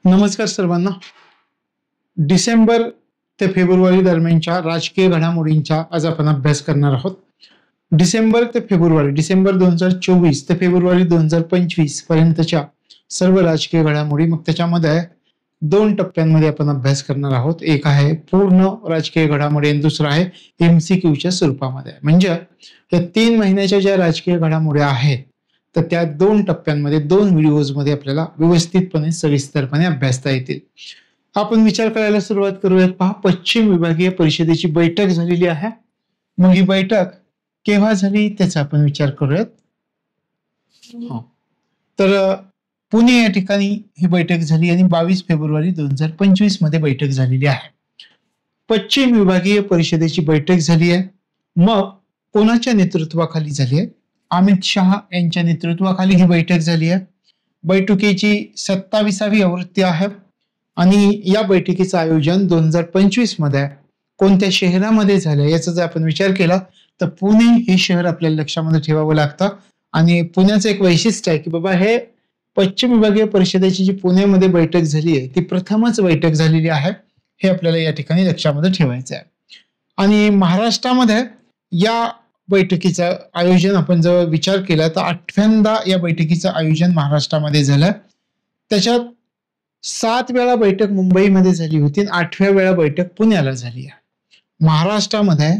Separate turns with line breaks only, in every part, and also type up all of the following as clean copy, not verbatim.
नमस्कार सर्वांना. डिसेंबर ते फेब्रुवारी दरम्यानच्या राजकीय घडामोडींचा आज आपण अभ्यास करणार आहोत. डिसेंबर 2024 ते फेब्रुवारी 2025 पर्यंतच्या सर्व राजकीय घडामोडी, मग त्याच्यामध्ये दोन टप्प्यांमध्ये आपण अभ्यास करणार आहोत. एक आहे पूर्ण राजकीय घडामोडी आणि दुसरा आहे MCQच्या स्वरूपामध्ये. म्हणजे या 3 महिन्याच्या ज्या राजकीय घडामोडी आहेत तर त्या दोन टप्प्यांमध्ये, दोन व्हिडिओजमध्ये आपल्याला व्यवस्थितपणे, सविस्तरपणे अभ्यासता येतील. आपण विचार करायला सुरुवात करूयात. पहा, पश्चिम विभागीय परिषदेची बैठक झालेली आहे. मग ही बैठक केव्हा झाली त्याचा आपण विचार करूयात. तर पुणे या ठिकाणी ही बैठक झाली आणि 22 फेब्रुवारी 2025 मध्ये बैठक झालेली आहे. पश्चिम विभागीय परिषदेची बैठक झाली आहे. मग कोणाच्या नेतृत्वाखाली झाली आहे? अमित शहा यांच्या नेतृत्वाखाली ही बैठक झाली आहे. बैठकीची 27वी आवृत्ती आहे आणि या बैठकीचं आयोजन 2025 मध्ये कोणत्या शहरामध्ये झालं याचा जर आपण विचार केला तर पुणे हे शहर आपल्याला लक्षामध्ये ठेवावं लागतं. आणि पुण्याचं एक वैशिष्ट्य आहे की बाबा, हे पश्चिम विभागीय परिषदेची जी पुण्यामध्ये बैठक झाली आहे ती प्रथमच बैठक झालेली आहे, हे आपल्याला या ठिकाणी लक्षामध्ये ठेवायचं आहे. आणि महाराष्ट्रामध्ये या बैठकीचं आयोजन आपण जर विचार केला तर 8व्यांदा या बैठकीचं आयोजन महाराष्ट्रामध्ये झालं. त्याच्यात 7 वेळा बैठक मुंबईमध्ये झाली होती आणि 8व्या वेळा बैठक पुण्याला झाली आहे. महाराष्ट्रामध्ये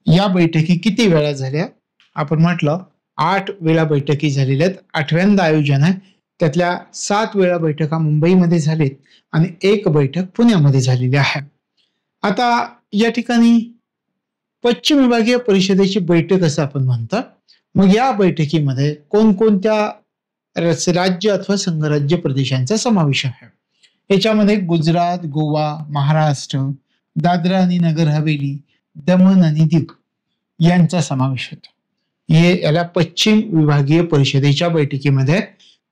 या बैठकी किती वेळा झाल्या? आपण म्हटलं 8 वेळा बैठकी झालेल्या आहेत. 8व्यांदा आयोजन आहे. त्यातल्या 7 वेळा बैठका मुंबईमध्ये झालीत आणि 1 बैठक पुण्यामध्ये झालेली आहे. आता या ठिकाणी पश्चिम विभागीय परिषदेची बैठक असं आपण म्हणतो. मग या बैठकीमध्ये कोणकोणत्या राज्य अथवा संघराज्य प्रदेशांचा समावेश आहे? याच्यामध्ये गुजरात, गोवा, महाराष्ट्र, दादरा आणि नगर हवेली, दमण आणि दीव यांचा समावेश होतो. याला पश्चिम विभागीय परिषदेच्या बैठकीमध्ये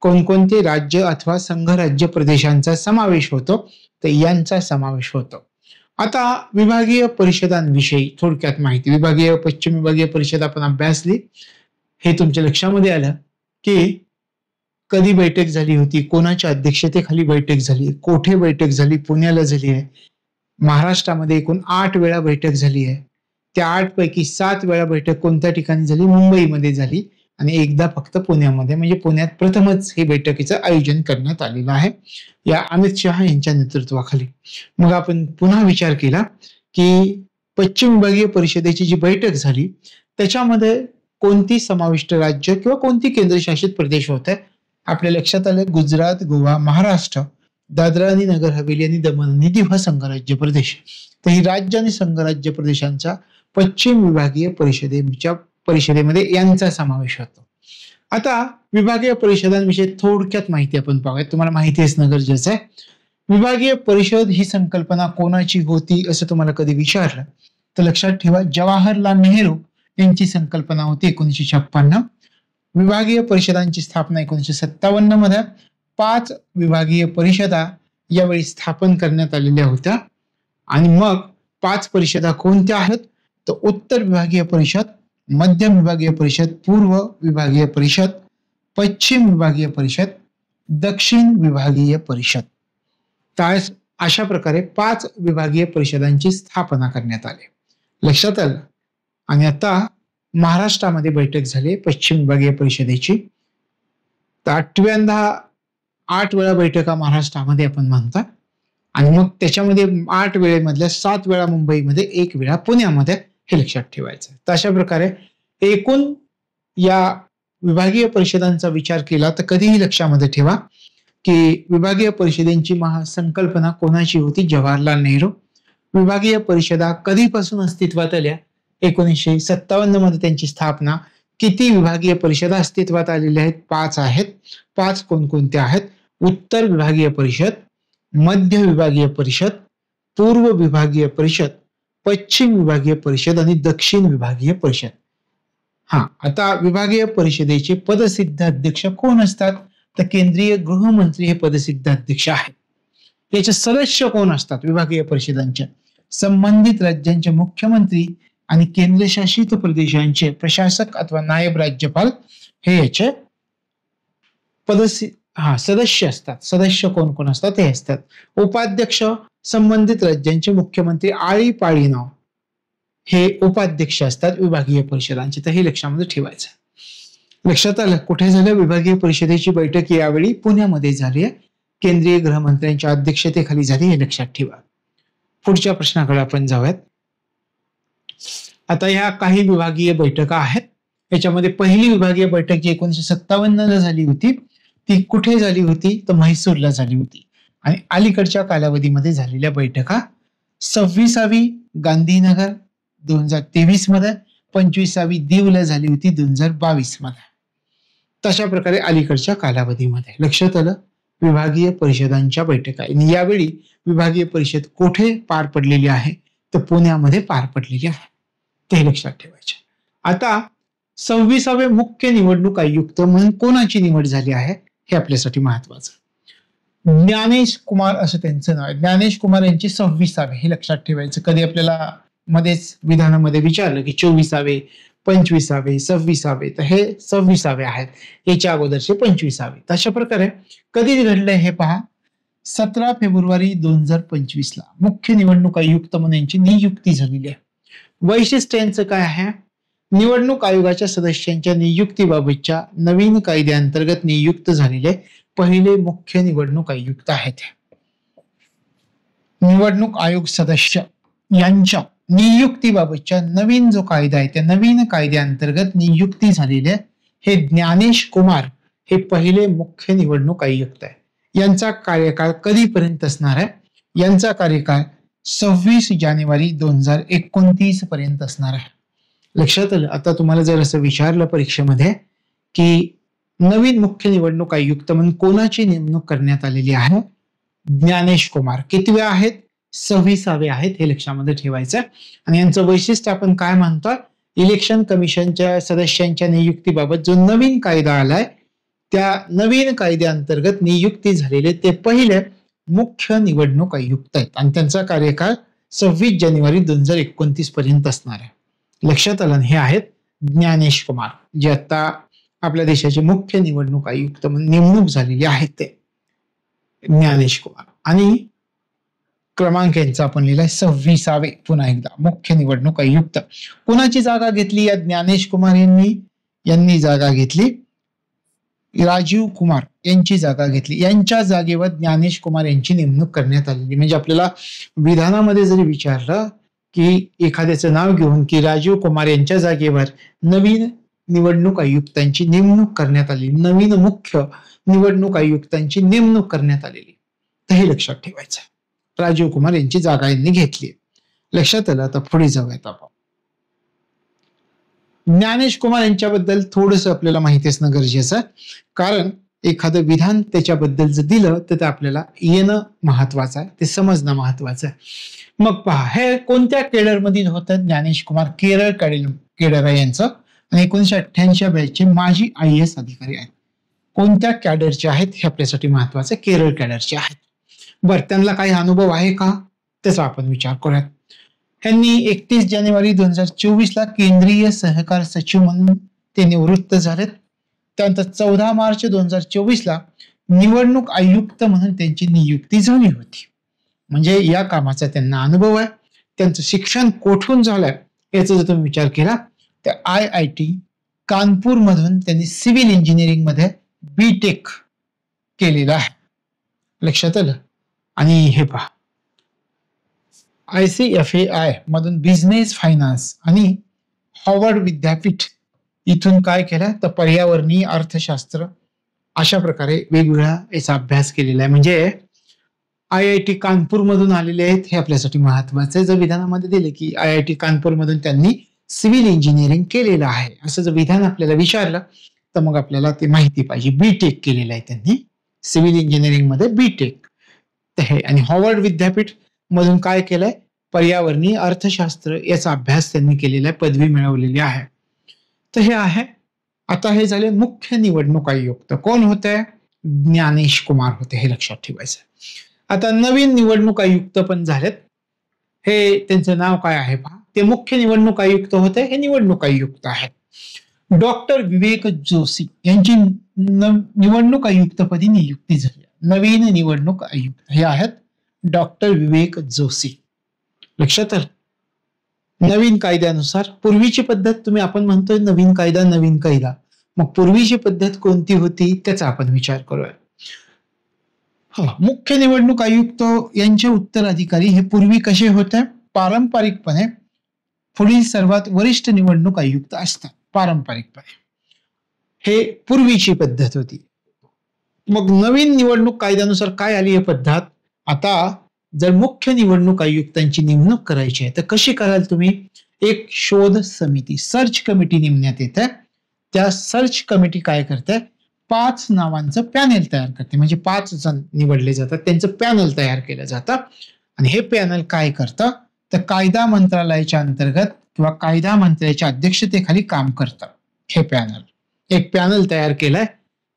कोणकोणते राज्य अथवा संघराज्य प्रदेशांचा समावेश होतो तर यांचा समावेश होतो. आता विभागीय परिषदांविषयी थोडक्यात माहिती. पश्चिम विभागीय परिषद आपण अभ्यासली, हे तुमच्या लक्षामध्ये आलं की कधी बैठक झाली होती, कोणाच्या अध्यक्षतेखाली बैठक झाली, कोठे बैठक झाली, पुण्याला झाली आहे. महाराष्ट्रामध्ये एकूण 8 वेळा बैठक झाली आहे. त्या 8 पैकी 7 वेळा बैठक कोणत्या ठिकाणी झाली? मुंबईमध्ये झाली आणि एकदा फक्त पुण्यामध्ये, म्हणजे पुण्यात प्रथमच हे बैठकीचं आयोजन करण्यात आलेलं आहे या अमित शहा यांच्या नेतृत्वाखाली. मग आपण पुन्हा विचार केला की पश्चिम विभागीय परिषदेची जी बैठक झाली त्याच्यामध्ये कोणती समाविष्ट राज्य किंवा कोणती केंद्रशासित प्रदेश होते? आपल्या लक्षात आलं गुजरात, गोवा, महाराष्ट्र, दादरा आणि नगर हवेली आणि दमण आणि दीव हा संघराज्य प्रदेश. तर ही राज्य आणि संघराज्य प्रदेशांचा पश्चिम विभागीय परिषदेमध्ये यांचा समावेश होतो. आता विभागीय परिषदांविषयी थोडक्यात माहिती आपण पाहूयात. तुम्हाला माहिती असणं गरजेचं आहे. विभागीय परिषद ही संकल्पना कोणाची होती असं तुम्हाला कधी विचारलं तर लक्षात ठेवा, जवाहरलाल नेहरू यांची संकल्पना होती 1956. विभागीय परिषदांची स्थापना 1957 मध्ये 5 विभागीय परिषदा यावेळी स्थापन करण्यात आलेल्या होत्या. आणि मग 5 परिषदा कोणत्या आहेत? तर उत्तर विभागीय परिषद, मध्य विभागीय परिषद, पूर्व विभागीय परिषद, पश्चिम विभागीय परिषद, दक्षिण विभागीय परिषद. तर अशा प्रकारे 5 विभागीय परिषदांची स्थापना करण्यात आली. लक्षात आलं? आणि आता महाराष्ट्रामध्ये बैठक झाली पश्चिम विभागीय परिषदेची. तर 8 वेळा बैठका महाराष्ट्रामध्ये आपण म्हणतात आणि मग त्याच्यामध्ये 8 वेळेमधल्या 7 वेळा मुंबईमध्ये, 1 वेळा पुण्यामध्ये, हे लक्षात ठेवायचं. तर अशा प्रकारे एकूण या विभागीय परिषदांचा विचार केला तर कधीही लक्षामध्ये ठेवा की विभागीय परिषदेची महासंकल्पना कोणाची होती? जवाहरलाल नेहरू. विभागीय परिषदा कधीपासून अस्तित्वात आल्या? 1957 मध्ये त्यांची स्थापना. किती विभागीय परिषदा अस्तित्वात आलेल्या आहेत? 5 आहेत. 5 कोणकोणत्या आहेत? उत्तर विभागीय परिषद, मध्य विभागीय परिषद, पूर्व विभागीय परिषद, पश्चिम विभागीय परिषद आणि दक्षिण विभागीय परिषद. आता विभागीय परिषदेचे पदसिद्ध अध्यक्ष कोण असतात? तर केंद्रीय गृहमंत्री हे पदसिद्ध अध्यक्ष आहेत. याचे सदस्य कोण असतात विभागीय परिषदांचे? संबंधित राज्यांचे मुख्यमंत्री आणि केंद्रशासित प्रदेशांचे प्रशासक अथवा नायब राज्यपाल हे याचे सदस्य असतात. सदस्य कोण कोण असतात हे असतात. उपाध्यक्ष संबंधित राज्यांचे मुख्यमंत्री आळीपाळीनं हे उपाध्यक्ष असतात विभागीय परिषदांचे. तर हे लक्षामध्ये ठेवायचं. लक्षात आलं. कुठे झालं? विभागीय परिषदेची बैठक यावेळी पुण्यामध्ये झाली आहे. केंद्रीय गृहमंत्र्यांच्या अध्यक्षतेखाली झाली, हे लक्षात ठेवा. पुढच्या प्रश्नाकडे आपण जाऊयात. आता ह्या काही विभागीय बैठका आहेत. याच्यामध्ये पहिली विभागीय बैठक जी 1957 ला झाली होती ती कुठे झाली होती? तर म्हैसूरला झाली होती. आणि अलीकडच्या कालावधीमध्ये झालेल्या बैठका 26वी गांधीनगर 2023 मध्ये, 25वी दीवला झाली होती 2022 मध्ये. तशा प्रकारे अलीकडच्या कालावधीमध्ये. लक्षात आलं. विभागीय परिषदांच्या बैठका. आणि यावेळी विभागीय परिषद कुठे पार पडलेली आहे? तर पुण्यामध्ये पार पडलेली आहे. ते लक्षात ठेवायचे. आता 26वे मुख्य निवडणूक आयुक्त म्हणून कोणाची निवड झाली आहे हे आपल्यासाठी महत्वाचं. ज्ञानेश कुमार असं त्यांचं नाव आहे. ज्ञानेश कुमार यांची 26वे, हे लक्षात ठेवायचं. कधी आपल्याला मध्येच विधानामध्ये विचारलं की 24वे, 25वे, 26वे, तर हे 26वे आहेत. याच्या अगोदरचे 25वे. तशा प्रकारे कधी घडलंय हे पहा. 17 फेब्रुवारी 2025 ला मुख्य निवडणूक आयुक्त म्हणून यांची नियुक्ती झालेली आहे. वैशिष्ट्य यांचं काय आहे? निवडणूक आयोगाच्या सदस्यांच्या नियुक्तीबाबतच्या नवीन कायद्याअंतर्गत नियुक्त झालेले पहिले मुख्य निवडणूक आयुक्त आहेत. निवडणूक आयोग सदस्य यांच्या नियुक्तीबाबतच्या नवीन जो कायदा आहे त्या नवीन कायद्याअंतर्गत नियुक्ती झालेले हे ज्ञानेश कुमार हे पहिले मुख्य निवडणूक आयुक्त आहे. यांचा कार्यकाळ कधीपर्यंत असणार आहे? यांचा कार्यकाळ 26 जानेवारी 2029 पर्यंत असणार आहे. लक्षात आलं. आता तुम्हाला जर असं विचारलं परीक्षेमध्ये की नवीन मुख्य निवडणूक आयुक्त म्हणून कोणाची नेमणूक करण्यात आलेली आहे? ज्ञानेश कुमार. कितवे आहेत? 26वे आहेत. हे लक्षामध्ये ठेवायचं. आणि यांचं वैशिष्ट्य आपण काय म्हणतो? इलेक्शन कमिशनच्या सदस्यांच्या नियुक्तीबाबत जो नवीन कायदा आलाय त्या नवीन कायद्याअंतर्गत नियुक्ती झालेले ते पहिले मुख्य निवडणूक आयुक्त आहेत. आणि त्यांचा कार्यकाळ 26 जानेवारी 2029 पर्यंत असणार आहे. लक्षात आलं. हे आहेत ज्ञानेश कुमार, जे आता आपल्या देशाचे मुख्य निवडणूक आयुक्त म्हणून नेमणूक झालेली आहेत. ते ज्ञानेश कुमार. आणि क्रमांक यांचा आपण लिहिलाय 26वे. पुन्हा एकदा मुख्य निवडणूक आयुक्त. कोणाची जागा घेतली या ज्ञानेश कुमार यांनी जागा घेतली राजीव कुमार यांची जागा घेतली. यांच्या जागेवर ज्ञानेश कुमार यांची नेमणूक करण्यात आलेली. म्हणजे आपल्याला विधानामध्ये जरी विचारलं की एखाद्याचं नाव घेऊन की राजीव कुमार यांच्या जागेवर नवीन निवडणूक आयुक्तांची नेमणूक करण्यात आली, नवीन मुख्य निवडणूक आयुक्तांची नेमणूक करण्यात आलेली, तर हे लक्षात ठेवायचं. राजीव कुमार यांची जागा यांनी घेतली. लक्षात आलं. आता पुढे जाऊयात आपण. ज्ञानेश कुमार यांच्याबद्दल थोडंसं आपल्याला माहिती असणं गरजेचं आहे. कारण एखादं विधान त्याच्याबद्दल जर दिलं तर ते आपल्याला येणं महत्वाचं आहे, ते समजणं महत्वाचं आहे. मग पहा, हे कोणत्या केडरमध्ये होतं? ज्ञानेश कुमार केरळ केडर आहे यांचं. आणि 1988 बॅचचे माजी IAS अधिकारी आहेत. कोणत्या कॅडरचे आहेत हे आपल्यासाठी महत्वाचं. केरळ कॅडरचे आहेत. बरं, त्यांना काही अनुभव आहे का त्याचा आपण विचार करूयात. त्यांनी 31 जानेवारी 2024 ला केंद्रीय सहकार सचिव म्हणून ते निवृत्त झालेत. त्यानंतर 14 मार्च 2024 ला निवडणूक आयुक्त म्हणून त्यांची नियुक्ती झाली होती. म्हणजे या कामाचा त्यांना अनुभव आहे. त्यांचं शिक्षण कोठून झालंय याचा जर तुम्ही विचार केला तर IIT कानपूर मधून त्यांनी सिव्हिल इंजिनिअरिंग मध्ये BTech केलेलं आहे. लक्षात आलं. आणि हे पहा, ICFAI मधून बिझनेस फायनान्स आणि हार्वर्ड विद्यापीठ इथून काय केलं तर पर्यावरणीय अर्थशास्त्र अशा प्रकारे वेगवेगळा याचा अभ्यास केलेला आहे. म्हणजे IIT कानपूर मधून आलेले आहेत, हे आपल्यासाठी महत्वाचं आहे. जर विधानामध्ये दिले की IIT कानपूर मधून त्यांनी सिव्हिल इंजिनिअरिंग केलेलं आहे असं जर विधान आपल्याला विचारलं तर मग आपल्याला ते माहिती पाहिजे. BTech केलेलं आहे त्यांनी, सिव्हिल इंजिनिअरिंग मध्ये BTech. आणि हार्वर्ड विद्यापीठ मधून काय केलंय? पर्यावरणीय अर्थशास्त्र याचा अभ्यास त्यांनी केलेला आहे, पदवी मिळवलेली आहे. तर हे आहे. आता हे झाले मुख्य निवडणूक आयुक्त. कोण होते? ज्ञानेश कुमार होते. हे लक्षात ठेवायचं. आता नवीन निवडणूक आयुक्त पण झालेत. हे त्यांचं नाव काय आहे पहा. ते मुख्य निवडणूक आयुक्त होते, हे निवडणूक आयुक्त आहेत. डॉक्टर विवेक जोशी यांची निवडणूक आयुक्तपदी नियुक्ती झाली. नवीन निवडणूक आयुक्त हे आहेत डॉक्टर विवेक जोशी. लक्षात आलं. नवीन कायद्यानुसार पूर्वीची पद्धत, तुम्ही आपण म्हणतोय नवीन कायदा, मग पूर्वीची पद्धत कोणती होती त्याचा आपण विचार करूया. मुख्य निवडणूक आयुक्त यांचे उत्तराधिकारी हे पूर्वी कसे होते? पारंपरिकपणे पुढील सर्वात वरिष्ठ निवडणूक आयुक्त असतात. पारंपरिकपणे हे पूर्वीची पद्धत होती. मग नवीन निवडणूक कायद्यानुसार काय आली आहे पद्धत? आता जर मुख्य निवडणूक आयुक्तांची नेमणूक करायची आहे तर कशी कराल तुम्ही? एक शोध समिती, सर्च कमिटी नेमण्यात येते. त्या सर्च कमिटी काय करते? 5 नावांचं पॅनेल तयार करते. म्हणजे 5 जण निवडले जातात, त्यांचं पॅनल तयार केलं जातं. आणि हे पॅनल काय करतं तर कायदा मंत्रालयाच्या अंतर्गत किंवा कायदा मंत्र्याच्या अध्यक्षतेखाली काम करतं. हे पॅनल, एक पॅनल तयार केलंय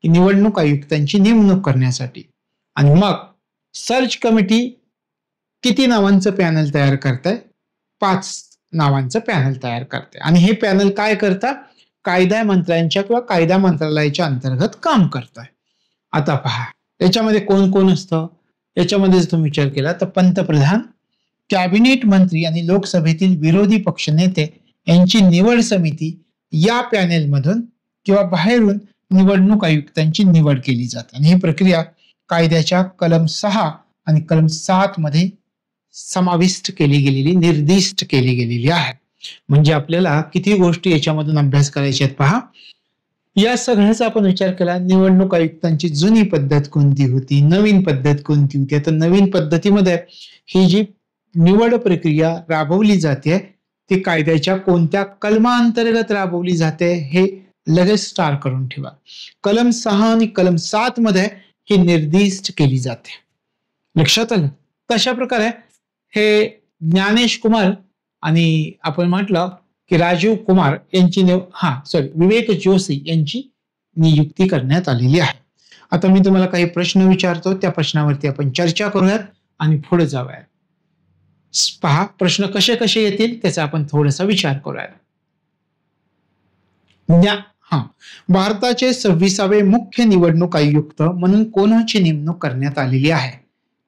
की निवडणूक आयुक्तांची नेमणूक करण्यासाठी. आणि मग सर्च कमिटी किती नावांचं पॅनल तयार करताय? 5 नावांचं पॅनल तयार करते. आणि हे पॅनल काय करतात? कायदा मंत्र्यांच्या किंवा कायदा मंत्रालयाच्या अंतर्गत काम करताय. आता पहा याच्यामध्ये कोण कोण असतं. याच्यामध्ये जर तुम्ही विचार केला तर पंतप्रधान, कॅबिनेट मंत्री आणि लोकसभेतील विरोधी पक्षनेते यांची निवड समिती या पॅनेलमधून किंवा बाहेरून निवडणूक आयुक्तांची निवड केली जाते. आणि ही प्रक्रिया कायद्याच्या कलम 6 आणि कलम 7 मध्ये समाविष्ट केली गेलेली, निर्दिष्ट केली गेलेली आहे. म्हणजे आपल्याला किती गोष्टी याच्यामधून अभ्यास करायचे आहेत पहा. या सगळ्याचा आपण विचार केला. निवडणूक आयुक्तांची जुनी पद्धत कोणती होती, नवीन पद्धत कोणती होती. आता नवीन पद्धतीमध्ये ही जी निवड प्रक्रिया राबवली जाते ती कायद्याच्या कोणत्या कलमांतर्गत राबवली जाते हे लगेच स्टार करून ठेवा. कलम 6 आणि कलम 7 मध्ये ही निर्दिष्ट केली जाते. लक्षात आलं. तशा प्रकारे हे ज्ञानेश कुमार आणि आपण म्हटलं की राजीव कुमार यांची विवेक जोशी यांची नियुक्ती करण्यात आलेली आहे. आता मी तुम्हाला काही प्रश्न विचारतो, त्या प्रश्नावरती आपण चर्चा करूयात आणि पुढे जाऊयात. पहा प्रश्न कसे कसे येतील त्याचा आपण थोडासा विचार करूयात. भारताचे 26वे मुख्य निवडणूक आयुक्त म्हणून कोणाची नेमणूक करण्यात आलेली आहे?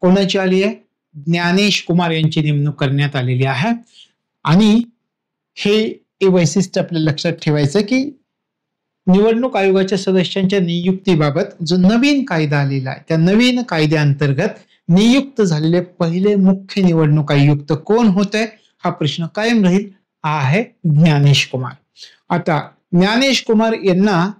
कोणाची आली आहे? ज्ञानेश कुमार यांची नेमणूक करण्यात आलेली आहे. आणि हे वैशिष्ट्य आपल्या लक्षात ठेवायचं की निवडणूक आयोगाच्या सदस्यांच्या नियुक्तीबाबत जो नवीन कायदा आलेला आहे त्या नवीन कायद्याअंतर्गत नियुक्त झालेले पहिले मुख्य निवडणूक आयुक्त कोण होते हा प्रश्न कायम राहील. हा आहे ज्ञानेश कुमार. आता ज्ञानेश कुमार यांना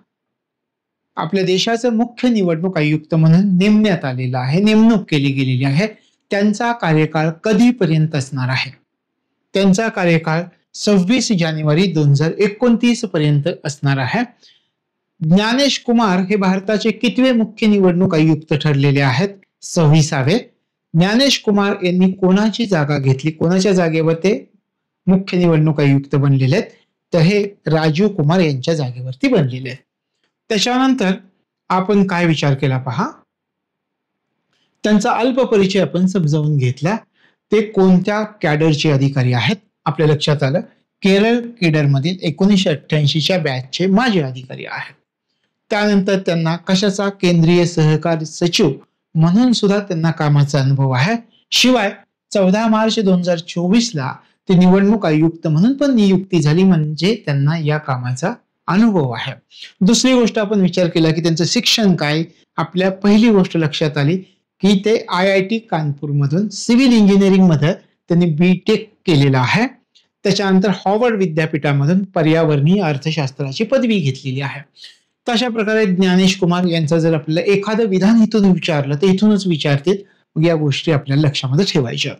आपल्या देशाचं मुख्य निवडणूक आयुक्त म्हणून नेमण्यात आलेलं आहे, नेमणूक केली गेलेली आहे. त्यांचा कार्यकाळ कधीपर्यंत असणार आहे? त्यांचा कार्यकाळ 26 जानेवारी 2029 पर्यंत असणार आहे. ज्ञानेश कुमार हे भारताचे कितवे मुख्य निवडणूक आयुक्त ठरलेले आहेत? 26वे. ज्ञानेश कुमार यांनी कोणाची जागा घेतली, कोणाच्या जागेवर ते मुख्य निवडणूक आयुक्त बनलेले आहेत? तर हे राजीव कुमार यांच्या जागेवरती बनलेले आहेत. त्याच्यानंतर आपण काय विचार केला पहा. त्यांचा अल्प परिचय आपण समजावून घेतला. ते कोणत्या कॅडरचे अधिकारी आहेत? आपल्या लक्षात आलं केरळ केडरमधील 1988च्या बॅचचे माजी अधिकारी आहेत. त्यानंतर त्यांना कशाचा? केंद्रीय सहकार सचिव म्हणून सुद्धा त्यांना कामाचा अनुभव आहे. शिवाय 14 मार्च 2024 ते निवडणूक आयुक्त म्हणून पण नियुक्ती झाली, म्हणजे त्यांना या कामाचा अनुभव आहे. दुसरी गोष्ट आपण विचार केला की त्यांचं शिक्षण काय? आपल्या पहिली गोष्ट लक्षात आली की ते IIT कानपूर मधून सिव्हिल इंजिनिअरिंग मध्ये त्यांनी BTech केलेला आहे. त्याच्यानंतर हॉवर्ड विद्यापीठामधून पर्यावरणीय अर्थशास्त्राची पदवी घेतलेली आहे. तशा प्रकारे ज्ञानेश कुमार यांचं जर आपल्याला एखादं विधान इथून विचारलं तर इथूनच विचारतील. मग या गोष्टी आपल्याला लक्षामध्ये ठेवायच्या.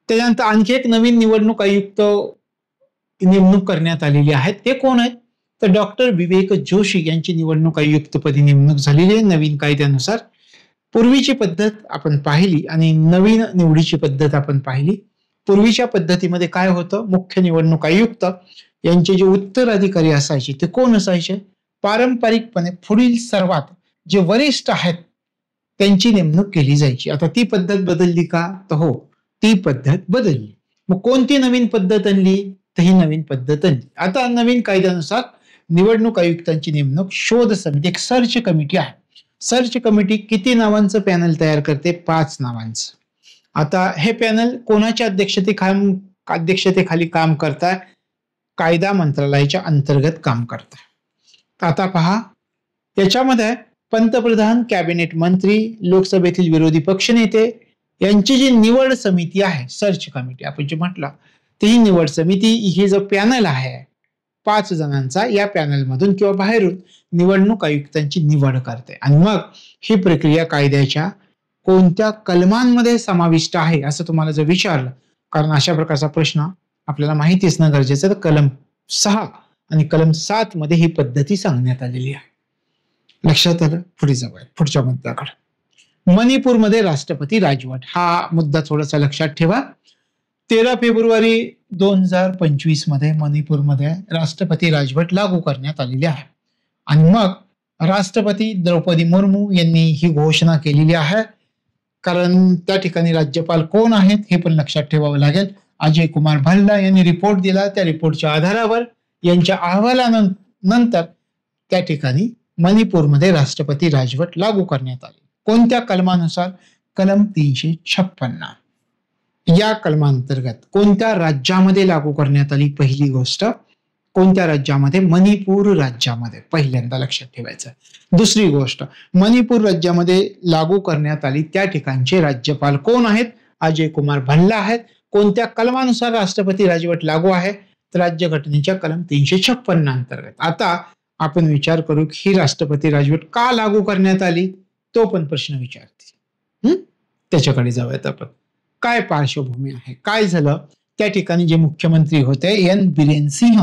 त्याच्यानंतर आणखी एक नवीन निवडणूक आयुक्त नेमणूक करण्यात आलेली आहे. ते कोण आहेत? तर डॉक्टर विवेक जोशी यांची निवडणूक आयुक्तपदी नेमणूक झालेली आहे नवीन कायद्यानुसार. पूर्वीची पद्धत आपण पाहिली आणि नवीन निवडीची पद्धत आपण पाहिली. पूर्वीच्या पद्धतीमध्ये काय होतं? मुख्य निवडणूक आयुक्त यांचे जे उत्तराधिकारी असायचे ते कोण असायचे? पारंपरिकपणे पुढील सर्वात जे वरिष्ठ आहेत त्यांची नेमणूक केली जायची. आता ती पद्धत बदलली का? तर हो, ती पद्धत बदलली. मग कोणती नवीन पद्धत आणली? तर ही नवीन पद्धत आणली. आता नवीन कायद्यानुसार निवडणूक आयुक्तांची नेमणूक शोध समिती, एक सर्च कमिटी आहे. सर्च कमिटी किती नावांचं पॅनल तयार करते? 5 नावांचं. आता हे पॅनल कोणाच्या अध्यक्षतेखाली काम करताय? कायदा मंत्रालयाच्या अंतर्गत काम करताय. आता पहा, याच्यामध्ये पंतप्रधान, कॅबिनेट मंत्री, लोकसभेतील विरोधी पक्षनेते यांची जी निवड समिती आहे, सर्च कमिटी आपण जे म्हटलं, ती निवड समिती, ही जो पॅनल आहे 5 जणांचा, या पॅनलमधून किंवा बाहेरून निवडणूक आयुक्तांची निवड करते. आणि मग ही प्रक्रिया कायद्याच्या कोणत्या कलमांमध्ये समाविष्ट आहे असं तुम्हाला जर विचारलं, कारण अशा प्रकारचा प्रश्न आपल्याला माहिती असणं गरजेचं आहे, तर कलम 6 आणि कलम 7 मध्ये ही पद्धती सांगण्यात आलेली आहे. लक्षात आलं? पुढे जाऊया पुढच्या मुद्द्याकडे. मणिपूरमध्ये राष्ट्रपती राजवट, हा मुद्दा थोडासा लक्षात ठेवा. 13 फेब्रुवारी 2025 मध्ये मणिपूरमध्ये राष्ट्रपती राजवट लागू करण्यात आलेली आहे. आणि मग राष्ट्रपती द्रौपदी मुर्मू यांनी ही घोषणा केलेली आहे. कारण त्या ठिकाणी राज्यपाल कोण आहेत हे पण लक्षात ठेवावं लागेल. अजय कुमार भल्ला यांनी रिपोर्ट दिला. त्या रिपोर्टच्या आधारावर यांच्या अहवालानंतर त्या ठिकाणी मणिपूरमध्ये राष्ट्रपती राजवट लागू करण्यात आली. कोणत्या कलमानुसार? कलम 356. या कलमांतर्गत कोणत्या राज्यामध्ये लागू करण्यात आली? पहिली गोष्ट, कोणत्या राज्यामध्ये? मणिपूर राज्यामध्ये, पहिल्यांदा लक्षात ठेवायचं. दुसरी गोष्ट, मणिपूर राज्यामध्ये लागू करण्यात आली त्या ठिकाणचे राज्यपाल कोण आहेत? अजय कुमार भल्ला आहेत. कोणत्या कलमानुसार राष्ट्रपती राजवट लागू आहे? तर राज्यघटनेच्या कलम 356 अंतर्गत. आता आपण विचार करू की ही राष्ट्रपती राजवट का लागू करण्यात आली, तो पण प्रश्न विचारते. त्याच्याकडे जाऊयात आपण. काय पार्श्वभूमी आहे, काय झालं? त्या ठिकाणी जे मुख्यमंत्री होते एन बिरेन सिंह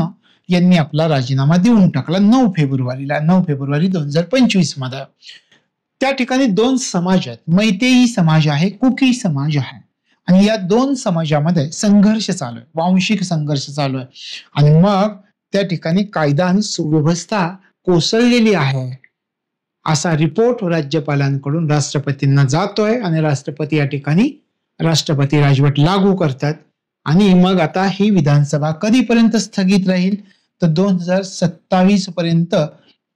यांनी आपला राजीनामा देऊन टाकला 9 फेब्रुवारी 2025 मध्ये. त्या ठिकाणी 2 समाज आहेत, मैतेई समाज आहे, कुकी समाज आहे. आणि या 2 समाजामध्ये संघर्ष चालू आहे, वांशिक संघर्ष चालू आहे. आणि मग त्या ठिकाणी कायदा आणि सुव्यवस्था कोसळलेली आहे असा रिपोर्ट राज्यपालांकडून राष्ट्रपतींना जातोय. आणि राष्ट्रपती या ठिकाणी राष्ट्रपती राजवट लागू करतात. आणि मग आता ही विधानसभा कधीपर्यंत स्थगित राहील? तर 2027 पर्यंत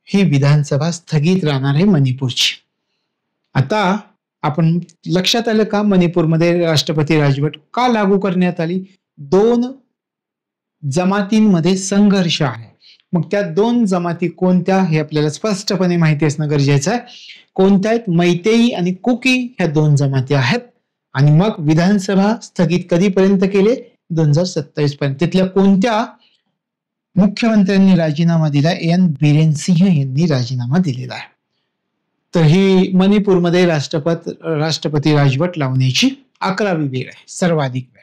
ही विधानसभा स्थगित राहणार आहे मणिपूरची. आता आपण लक्षात आलं का मणिपूरमध्ये राष्ट्रपती राजवट का लागू करण्यात आली? 2 जमातींमध्ये संघर्ष आहे. मग त्या 2 जमाती कोणत्या हे आपल्याला स्पष्टपणे माहिती असणं गरजेचं आहे. कोणत्या आहेत? मैतेई आणि कुकी ह्या 2 जमाती आहेत. आणि मग विधानसभा स्थगित कधीपर्यंत केले? 2027 पर्यंत. तिथल्या कोणत्या मुख्यमंत्र्यांनी राजीनामा दिला? एन बिरेन सिंह यांनी राजीनामा दिलेला आहे. तर ही मणिपूरमध्ये राष्ट्रपती राजवट लावण्याची 11वी वेळ आहे, सर्वाधिक वेळ.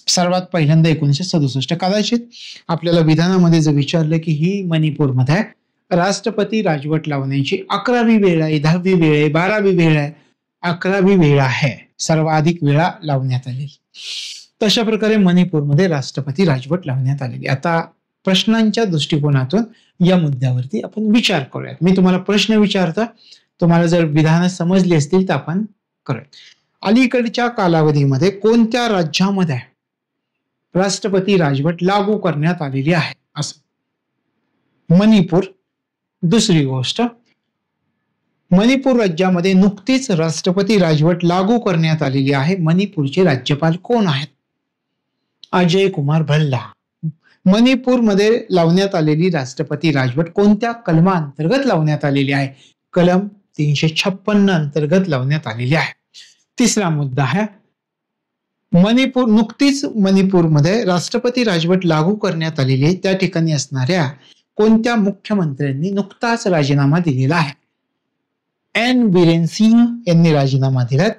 सर्वात पहिल्यांदा 1967. कदाचित आपल्याला विधानामध्ये जर विचारलं की ही मणिपूरमध्ये राष्ट्रपती राजवट लावण्याची 11वी वेळ आहे, 10वी वेळ आहे, 12वी वेळ आहे, 11वी वेळ आहे, सर्वाधिक वेळा लावण्यात आलेली. तशा प्रकारे मणिपूरमध्ये राष्ट्रपती राजवट लावण्यात आलेली. आता प्रश्नांच्या दृष्टिकोनातून या मुद्द्यावरती आपण विचार करूयात. मी तुम्हाला प्रश्न विचारतो, तुम्हाला जर विधानं समजली असतील तर आपण करूयात. अलीकडच्या कालावधीमध्ये कोणत्या राज्यामध्ये राष्ट्रपती राजवट लागू करण्यात आलेली आहे? असं मणिपूर. दुसरी गोष्ट, मणिपूर राज्यामध्ये नुकतीच राष्ट्रपती राजवट लागू करण्यात आलेली आहे. मणिपूरचे राज्यपाल कोण आहेत? अजय कुमार भल्ला. मणिपूरमध्ये लावण्यात आलेली राष्ट्रपती राजवट कोणत्या कलमांतर्गत लावण्यात आलेली आहे? कलम 356 अंतर्गत लावण्यात आलेली आहे. तिसरा मुद्दा आहे, नुकतीच मणिपूरमध्ये राष्ट्रपती राजवट लागू करण्यात आलेली आहे, त्या ठिकाणी असणाऱ्या कोणत्या मुख्यमंत्र्यांनी नुकताच राजीनामा दिलेला आहे? एन बिरेन सिंह यांनी राजीनामा दिलाय.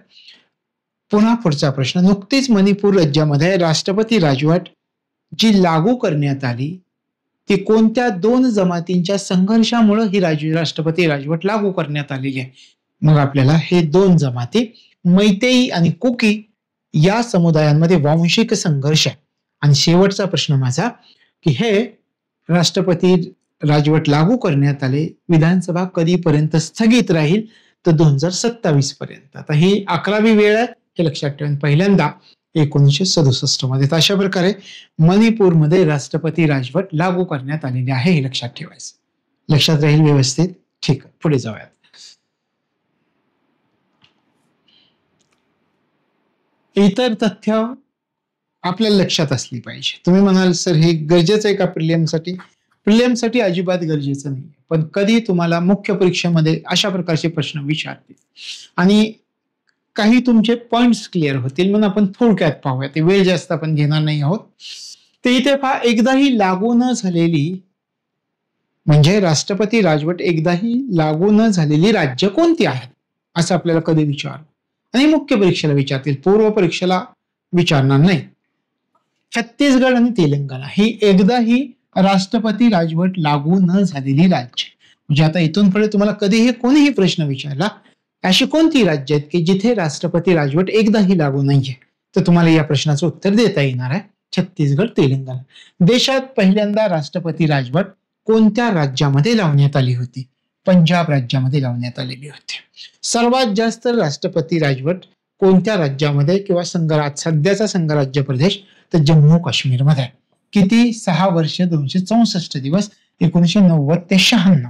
पुन्हा पुढचा प्रश्न, नुकतीच मणिपूर राज्यामध्ये राष्ट्रपती राजवट जी लागू करण्यात आली ती कोणत्या 2 जमातींच्या संघर्षामुळे ही राष्ट्रपती राजवट लागू करण्यात आलेली आहे? मग आपल्याला हे 2 जमाती मैतेई आणि कुकी या समुदायांमध्ये वांशिक संघर्ष आहे. आणि शेवटचा प्रश्न माझा की हे राष्ट्रपती राजवट लागू करण्यात आले, विधानसभा कधीपर्यंत स्थगित राहील? तर 2027 पर्यंत. आता ही 11वी वेळ आहे हे लक्षात ठेवून पहिल्यांदा 1967 मध्ये. तर अशा प्रकारे मणिपूरमध्ये राष्ट्रपती राजवट लागू करण्यात आलेली आहे, हे लक्षात ठेवायचं. लक्षात राहील व्यवस्थित? ठीक आहे, पुढे जाऊयात. इतर तथ्य आपल्याला लक्षात असली पाहिजे. तुम्ही म्हणाल सर हे गरजेचं आहे का प्रिलियमसाठी? प्रिलियमसाठी अजिबात गरजेचं नाही, पण कधी तुम्हाला मुख्य परीक्षेमध्ये अशा प्रकारचे प्रश्न विचारतील आणि काही तुमचे पॉइंट्स क्लिअर होतील म्हणून आपण थोडक्यात पाहूया, ते वेळ जास्त आपण घेणार नाही आहोत. ते इथे पहा, एकदाही लागू न झालेली, म्हणजे राष्ट्रपती राजवट एकदाही लागू न झालेली राज्य कोणती आहेत असं आपल्याला कधी विचार, आणि मुख्य परीक्षेला विचारतील, पूर्व परीक्षेला विचारणार नाही. छत्तीसगड आणि तेलंगणा ही एकदाही राष्ट्रपती राजवट लागू न झालेली राज्य. म्हणजे आता इथून पुढे तुम्हाला कधीही कोणीही प्रश्न विचारला, अशी कोणती राज्य आहेत की जिथे राष्ट्रपती राजवट एकदाही लागू नाहीये, तर तुम्हाला या प्रश्नाचं उत्तर देता येणार आहे छत्तीसगड, तेलंगणा. देशात पहिल्यांदा राष्ट्रपती राजवट कोणत्या राज्यामध्ये लावण्यात आली होती? पंजाब राज्यामध्ये लावण्यात आलेली होती. सर्वात जास्त राष्ट्रपती राजवट कोणत्या राज्यामध्ये किंवा संघराज्य, सध्याचा संघराज्य प्रदेश, तर जम्मू काश्मीरमध्ये. किती? 6 वर्ष 264 दिवस, 1990 ते 96.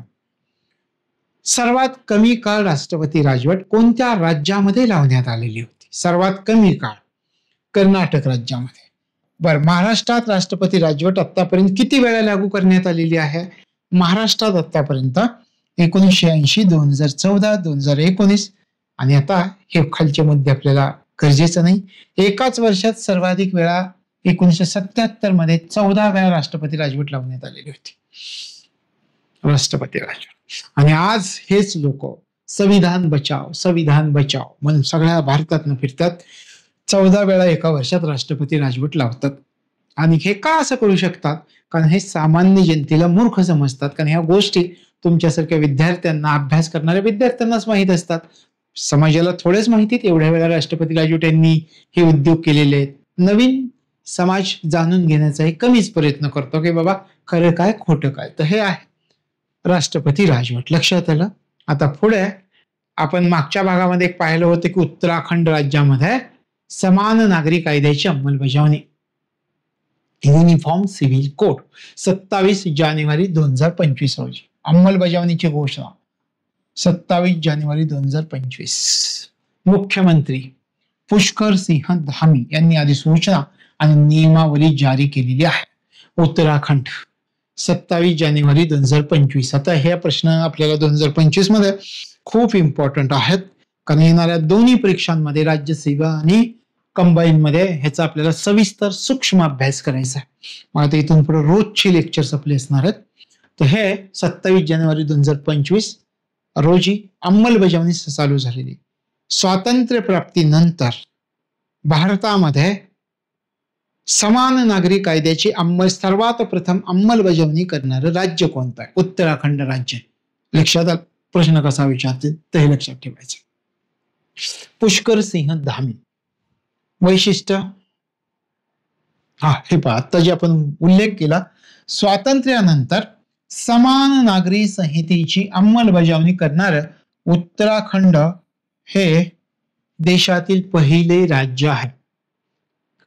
सर्वात कमी काळ राष्ट्रपती राजवट कोणत्या राज्यामध्ये लावण्यात आलेली होती? सर्वात कमी काळ कर्नाटक राज्यामध्ये. बरं, महाराष्ट्रात राष्ट्रपती राजवट आतापर्यंत किती वेळा लागू करण्यात आलेली आहे? महाराष्ट्रात आतापर्यंत 1980, 2014, 2019, आणि आता हे खालचे मुद्दे आपल्याला गरजेचं नाही. एकाच वर्षात सर्वाधिक वेळा 1977 मध्ये 14 वेळा राष्ट्रपती राजवट लावण्यात आलेली होती, राष्ट्रपती राजवट. आणि आज हेच लोक संविधान बचाव, संविधान बचाव म्हणून सगळ्या भारतातनं फिरतात, 14 वेळा एका वर्षात राष्ट्रपती राजवट लावतात. आणि हे का असं करू शकतात? कारण हे सामान्य जनतेला मूर्ख समजतात, कारण ह्या गोष्टी तुमच्यासारख्या विद्यार्थ्यांना, अभ्यास करणाऱ्या विद्यार्थ्यांनाच माहीत असतात. समाजाला थोड्याच माहितीत एवढ्या वेळा राष्ट्रपती राजवट यांनी हे उद्योग केलेले आहेत. नवीन समाज जाणून घेण्याचा एक कमीच प्रयत्न करतो की बाबा खरं काय खोटं काय. तर हे आहे राष्ट्रपती राजवट. लक्षात आलं? आता पुढे आपण मागच्या भागामध्ये एक पाहिलं होतं की उत्तराखंड राज्यामध्ये समान नागरी कायद्याची अंमलबजावणी, युनिफॉर्म सिव्हिल कोड, 27 जानेवारी 2025 रोजी अंमलबजावणीची घोषणा. 27 जानेवारी 2025. मुख्यमंत्री पुष्कर सिंह धामी यांनी अधिसूचना आणि नियमावली जारी केलेली आहे. उत्तराखंड 27 जानेवारी 2025. आता हे प्रश्न आपल्याला 2025 मध्ये खूप इम्पॉर्टंट आहेत, कारण येणाऱ्या दोन्ही परीक्षांमध्ये, राज्यसेवा आणि कंबाईन मध्ये, ह्याचा आपल्याला सविस्तर सूक्ष्म अभ्यास करायचा आहे. मग आता इथून पुढे रोजची लेक्चर्स आपले असणार आहेत. तर हे 27 जानेवारी 2025 रोजी अंमलबजावणी चालू झालेली. स्वातंत्र्य प्राप्तीनंतर भारतामध्ये समान नागरी कायद्याची सर्वात प्रथम अंमलबजावणी करणारं राज्य कोणतं आहे? उत्तराखंड राज्य. लक्षात आलं? प्रश्न कसा विचारतील तर हे लक्षात ठेवायचं. पुष्कर सिंह धामी. वैशिष्ट्य हे पहा, आता जे आपण उल्लेख केला, स्वातंत्र्यानंतर समान नागरी संहितेची अंमलबजावणी करणारं उत्तराखंड हे देशातील पहिले राज्य आहे.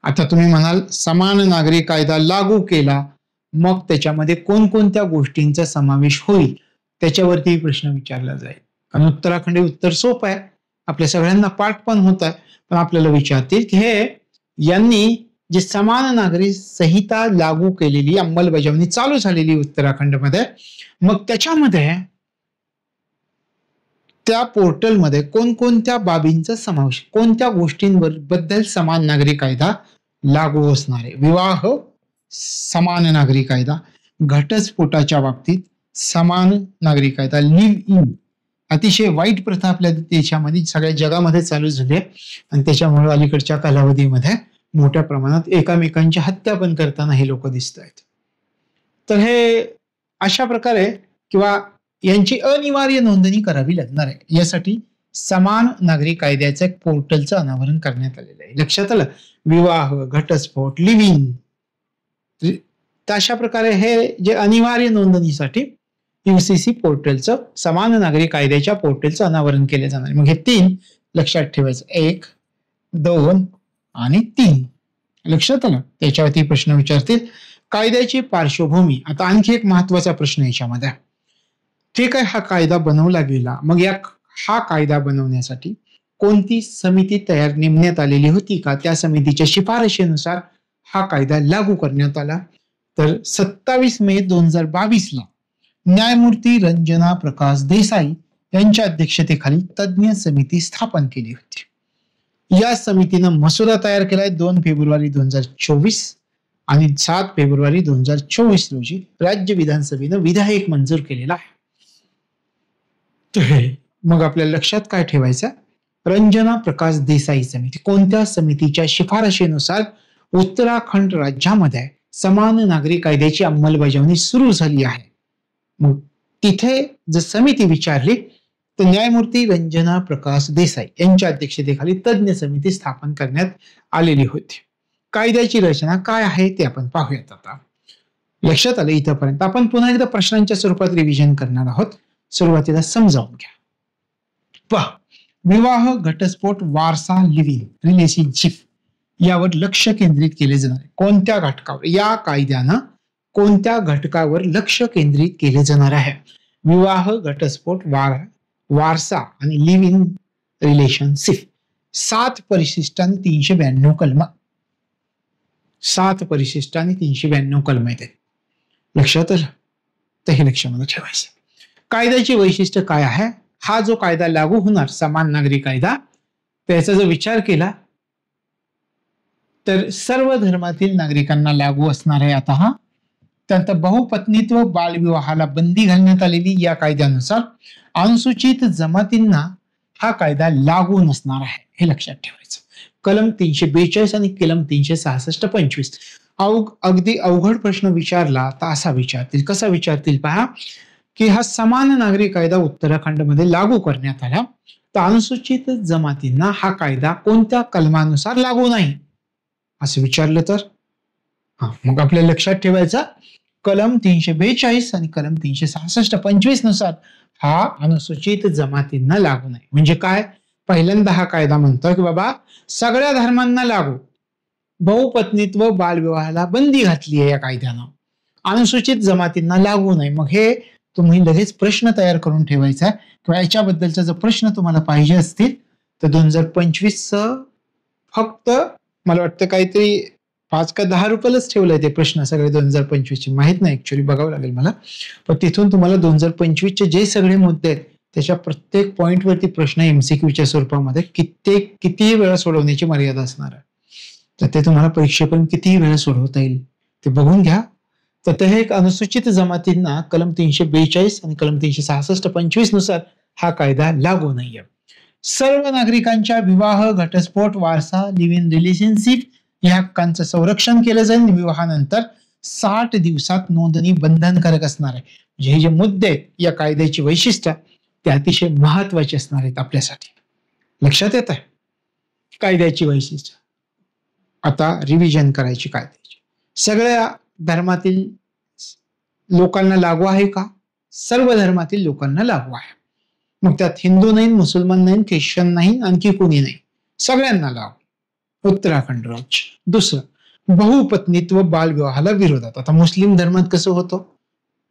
आता तुम्ही म्हणाल समान नागरी कायदा लागू केला, मग त्याच्यामध्ये कोणकोणत्या गोष्टींचा समावेश होईल, त्याच्यावरती प्रश्न विचारला जाईल. कारण उत्तराखंड हे उत्तर सोपं आहे, आपल्या सगळ्यांना पाठ पण होत आहे, पण आपल्याला विचारतील की हे यांनी जे समान नागरी संहिता लागू केलेली, अंमलबजावणी चालू झालेली उत्तराखंडमध्ये, मग त्याच्यामध्ये त्या पोर्टलमध्ये कोणकोणत्या बाबींचा समावेश, कोणत्या गोष्टींबद्दल समान नागरी कायदा लागू असणार आहे? विवाह समान नागरी कायदा, घटस्फोटाच्या बाबतीत समान नागरी कायदा, लिव्ह इन, अतिशय वाईट प्रथा आपल्या देशामध्ये, सगळ्या जगामध्ये चालू झाली आहे, आणि त्याच्यामुळे अलीकडच्या कालावधीमध्ये मोठ्या प्रमाणात एकमेकांची हत्या पण करताना हे लोक दिसत आहेत. तर हे अशा प्रकारे किंवा यांची अनिवार्य नोंदणी करावी लागणार आहे. यासाठी समान नागरी कायद्याचं एक पोर्टलचं अनावरण करण्यात आलेलं आहे. लक्षात आलं? विवाह, घटस्फोट, लिव्हिंग, अशा प्रकारे हे जे अनिवार्य नोंदणीसाठी UCC पोर्टलचं, समान नागरी कायद्याच्या पोर्टलचं अनावरण केले जाणार. मग हे 3 लक्षात ठेवायचं. 1, 2 आणि 3. लक्षात आलं? त्याच्यावरती प्रश्न विचारतील. कायद्याची पार्श्वभूमी. आता आणखी एक महत्वाचा प्रश्न याच्यामध्ये. ठीक आहे, हा कायदा बनवला गेला, मग हा कायदा बनवण्यासाठी कोणती समिती नेमण्यात आलेली होती का? त्या समितीच्या शिफारशीनुसार हा कायदा लागू करण्यात आला. तर 27 मे 2022 ला न्यायमूर्ती रंजना प्रकाश देसाई यांच्या अध्यक्षतेखाली तज्ज्ञ समिती स्थापन केली होती. या समितीनं मसुदा तयार केलाय 2 फेब्रुवारी 2024 आणि 7 फेब्रुवारी 2024 रोजी राज्य विधानसभेनं विधेयक मंजूर केलेला आहे. मग आपल्या लक्षात काय ठेवायचं? रंजना प्रकाश देसाई समिती. कोणत्या समितीच्या शिफारशीनुसार उत्तराखंड राज्यामध्ये समान नागरी कायद्याची अंमलबजावणी सुरू झाली आहे? मग तिथे जर समिती विचारली तर न्यायमूर्ती रंजना प्रकाश देसाई यांच्या अध्यक्षतेखाली तज्ज्ञ समिती स्थापन करण्यात आलेली होती. कायद्याची रचना काय आहे ते आपण पाहूयात. आता लक्षात आलं इथपर्यंत? आपण पुन्हा एकदा प्रश्नांच्या स्वरूपात रिव्हिजन करणार आहोत. सुरुवातीला समजावून घ्या. पहा, विवाह, घटस्फोट, वारसा, लिव्हिंग रिलेशनशिप यावर लक्ष केंद्रित केले जाणार आहे. कोणत्या घटकावर? या कायद्यानं कोणत्या घटकावर लक्ष केंद्रित केले जाणार आहे? विवाह, घटस्फोट, वारसा आणि लिव्हिंग रिलेशनशिप. 7 परिशिष्ट आणि 392 कलम. 7 परिशिष्ट आणि 392 कलम आहेत. लक्षात आलं? तर हे लक्षामध्ये ठेवायचं. कायद्याची वैशिष्ट्य काय आहे? हा जो कायदा लागू होणार, समान नागरी कायदा, त्याचा जर विचार केला तर सर्व धर्मातील नागरिकांना लागू असणार आहे. आता हा त्यानंतर बहुपत्नीत्व, बालविवाहाला बंदी घालण्यात आलेली. या कायद्यानुसार अनुसूचित जमातींना हा कायदा लागू नसणार आहे, हे लक्षात ठेवायचं. कलम 342 आणि कलम 366-25. अगदी अवघड प्रश्न विचारला तर असा विचारतील. कसा विचारतील पहा, की हा समान नागरी कायदा उत्तराखंडमध्ये लागू करण्यात आला, तर अनुसूचित जमातींना हा कायदा कोणत्या कलमानुसार लागू नाही असं विचारलं तर मग आपल्याला लक्षात ठेवायचा कलम 342 आणि कलम 366-25 नुसार हा अनुसूचित जमातींना लागू नाही. म्हणजे काय? पहिल्यांदा हा कायदा म्हणतो की बाबा सगळ्या धर्मांना लागू, बहुपत्नीत्व, बालविवाहाला बंदी घातली आहे या कायद्यानं, अनुसूचित जमातींना लागू नाही. मग हे तुम्ही लगेच प्रश्न तयार करून ठेवायचा किंवा याच्याबद्दलचा जर प्रश्न तुम्हाला पाहिजे असतील तर 2025 फक्त मला वाटतं काहीतरी 5 का 10 रुपयालाच ठेवलंय ते प्रश्न सगळे 2025 चे. माहित नाही, ऍक्च्युअली बघावं लागेल मला. पण तिथून तुम्हाला 2025 चे जे सगळे मुद्दे आहेत त्याच्या प्रत्येक पॉइंट वरती प्रश्न एमसीक्यूच्या स्वरूपामध्ये किती वेळा सोडवण्याची मर्यादा असणार आहे. तर ते तुम्हाला परीक्षेपर्यंत किती वेळा सोडवता येईल ते बघून घ्या. तर हे एक अनुसूचित जमातींना कलम 342 आणि कलम 366-25 नुसार हा कायदा लागू नाहीये. सर्व नागरिकांच्या विवाह, घटस्फोट, वारसा, लिव्ह इन रिलेशनशिप या हक्कांचं संरक्षण केलं जाईल. विवाहानंतर 60 दिवसात नोंदणी बंधनकारक असणार आहे. म्हणजे हे जे मुद्दे आहेत या कायद्याची वैशिष्ट्य ते अतिशय महत्वाचे असणार आहेत आपल्यासाठी. लक्षात येत आहे कायद्याची वैशिष्ट्य. आता रिव्हिजन करायची कायद्याची. सगळ्या धर्मातील लोकांना लागू आहे का? सर्व धर्मातील लोकांना लागू आहे. मग त्यात हिंदू नाही, मुसलमान नाही, ख्रिश्चन नाही, आणखी कोणी नाही, सगळ्यांना लागू. उत्तराखंड राज्य. दुसरं, बहुपत्नीत्व, बालविवाहाला विरोधात. आता मुस्लिम धर्मात कसं होतं,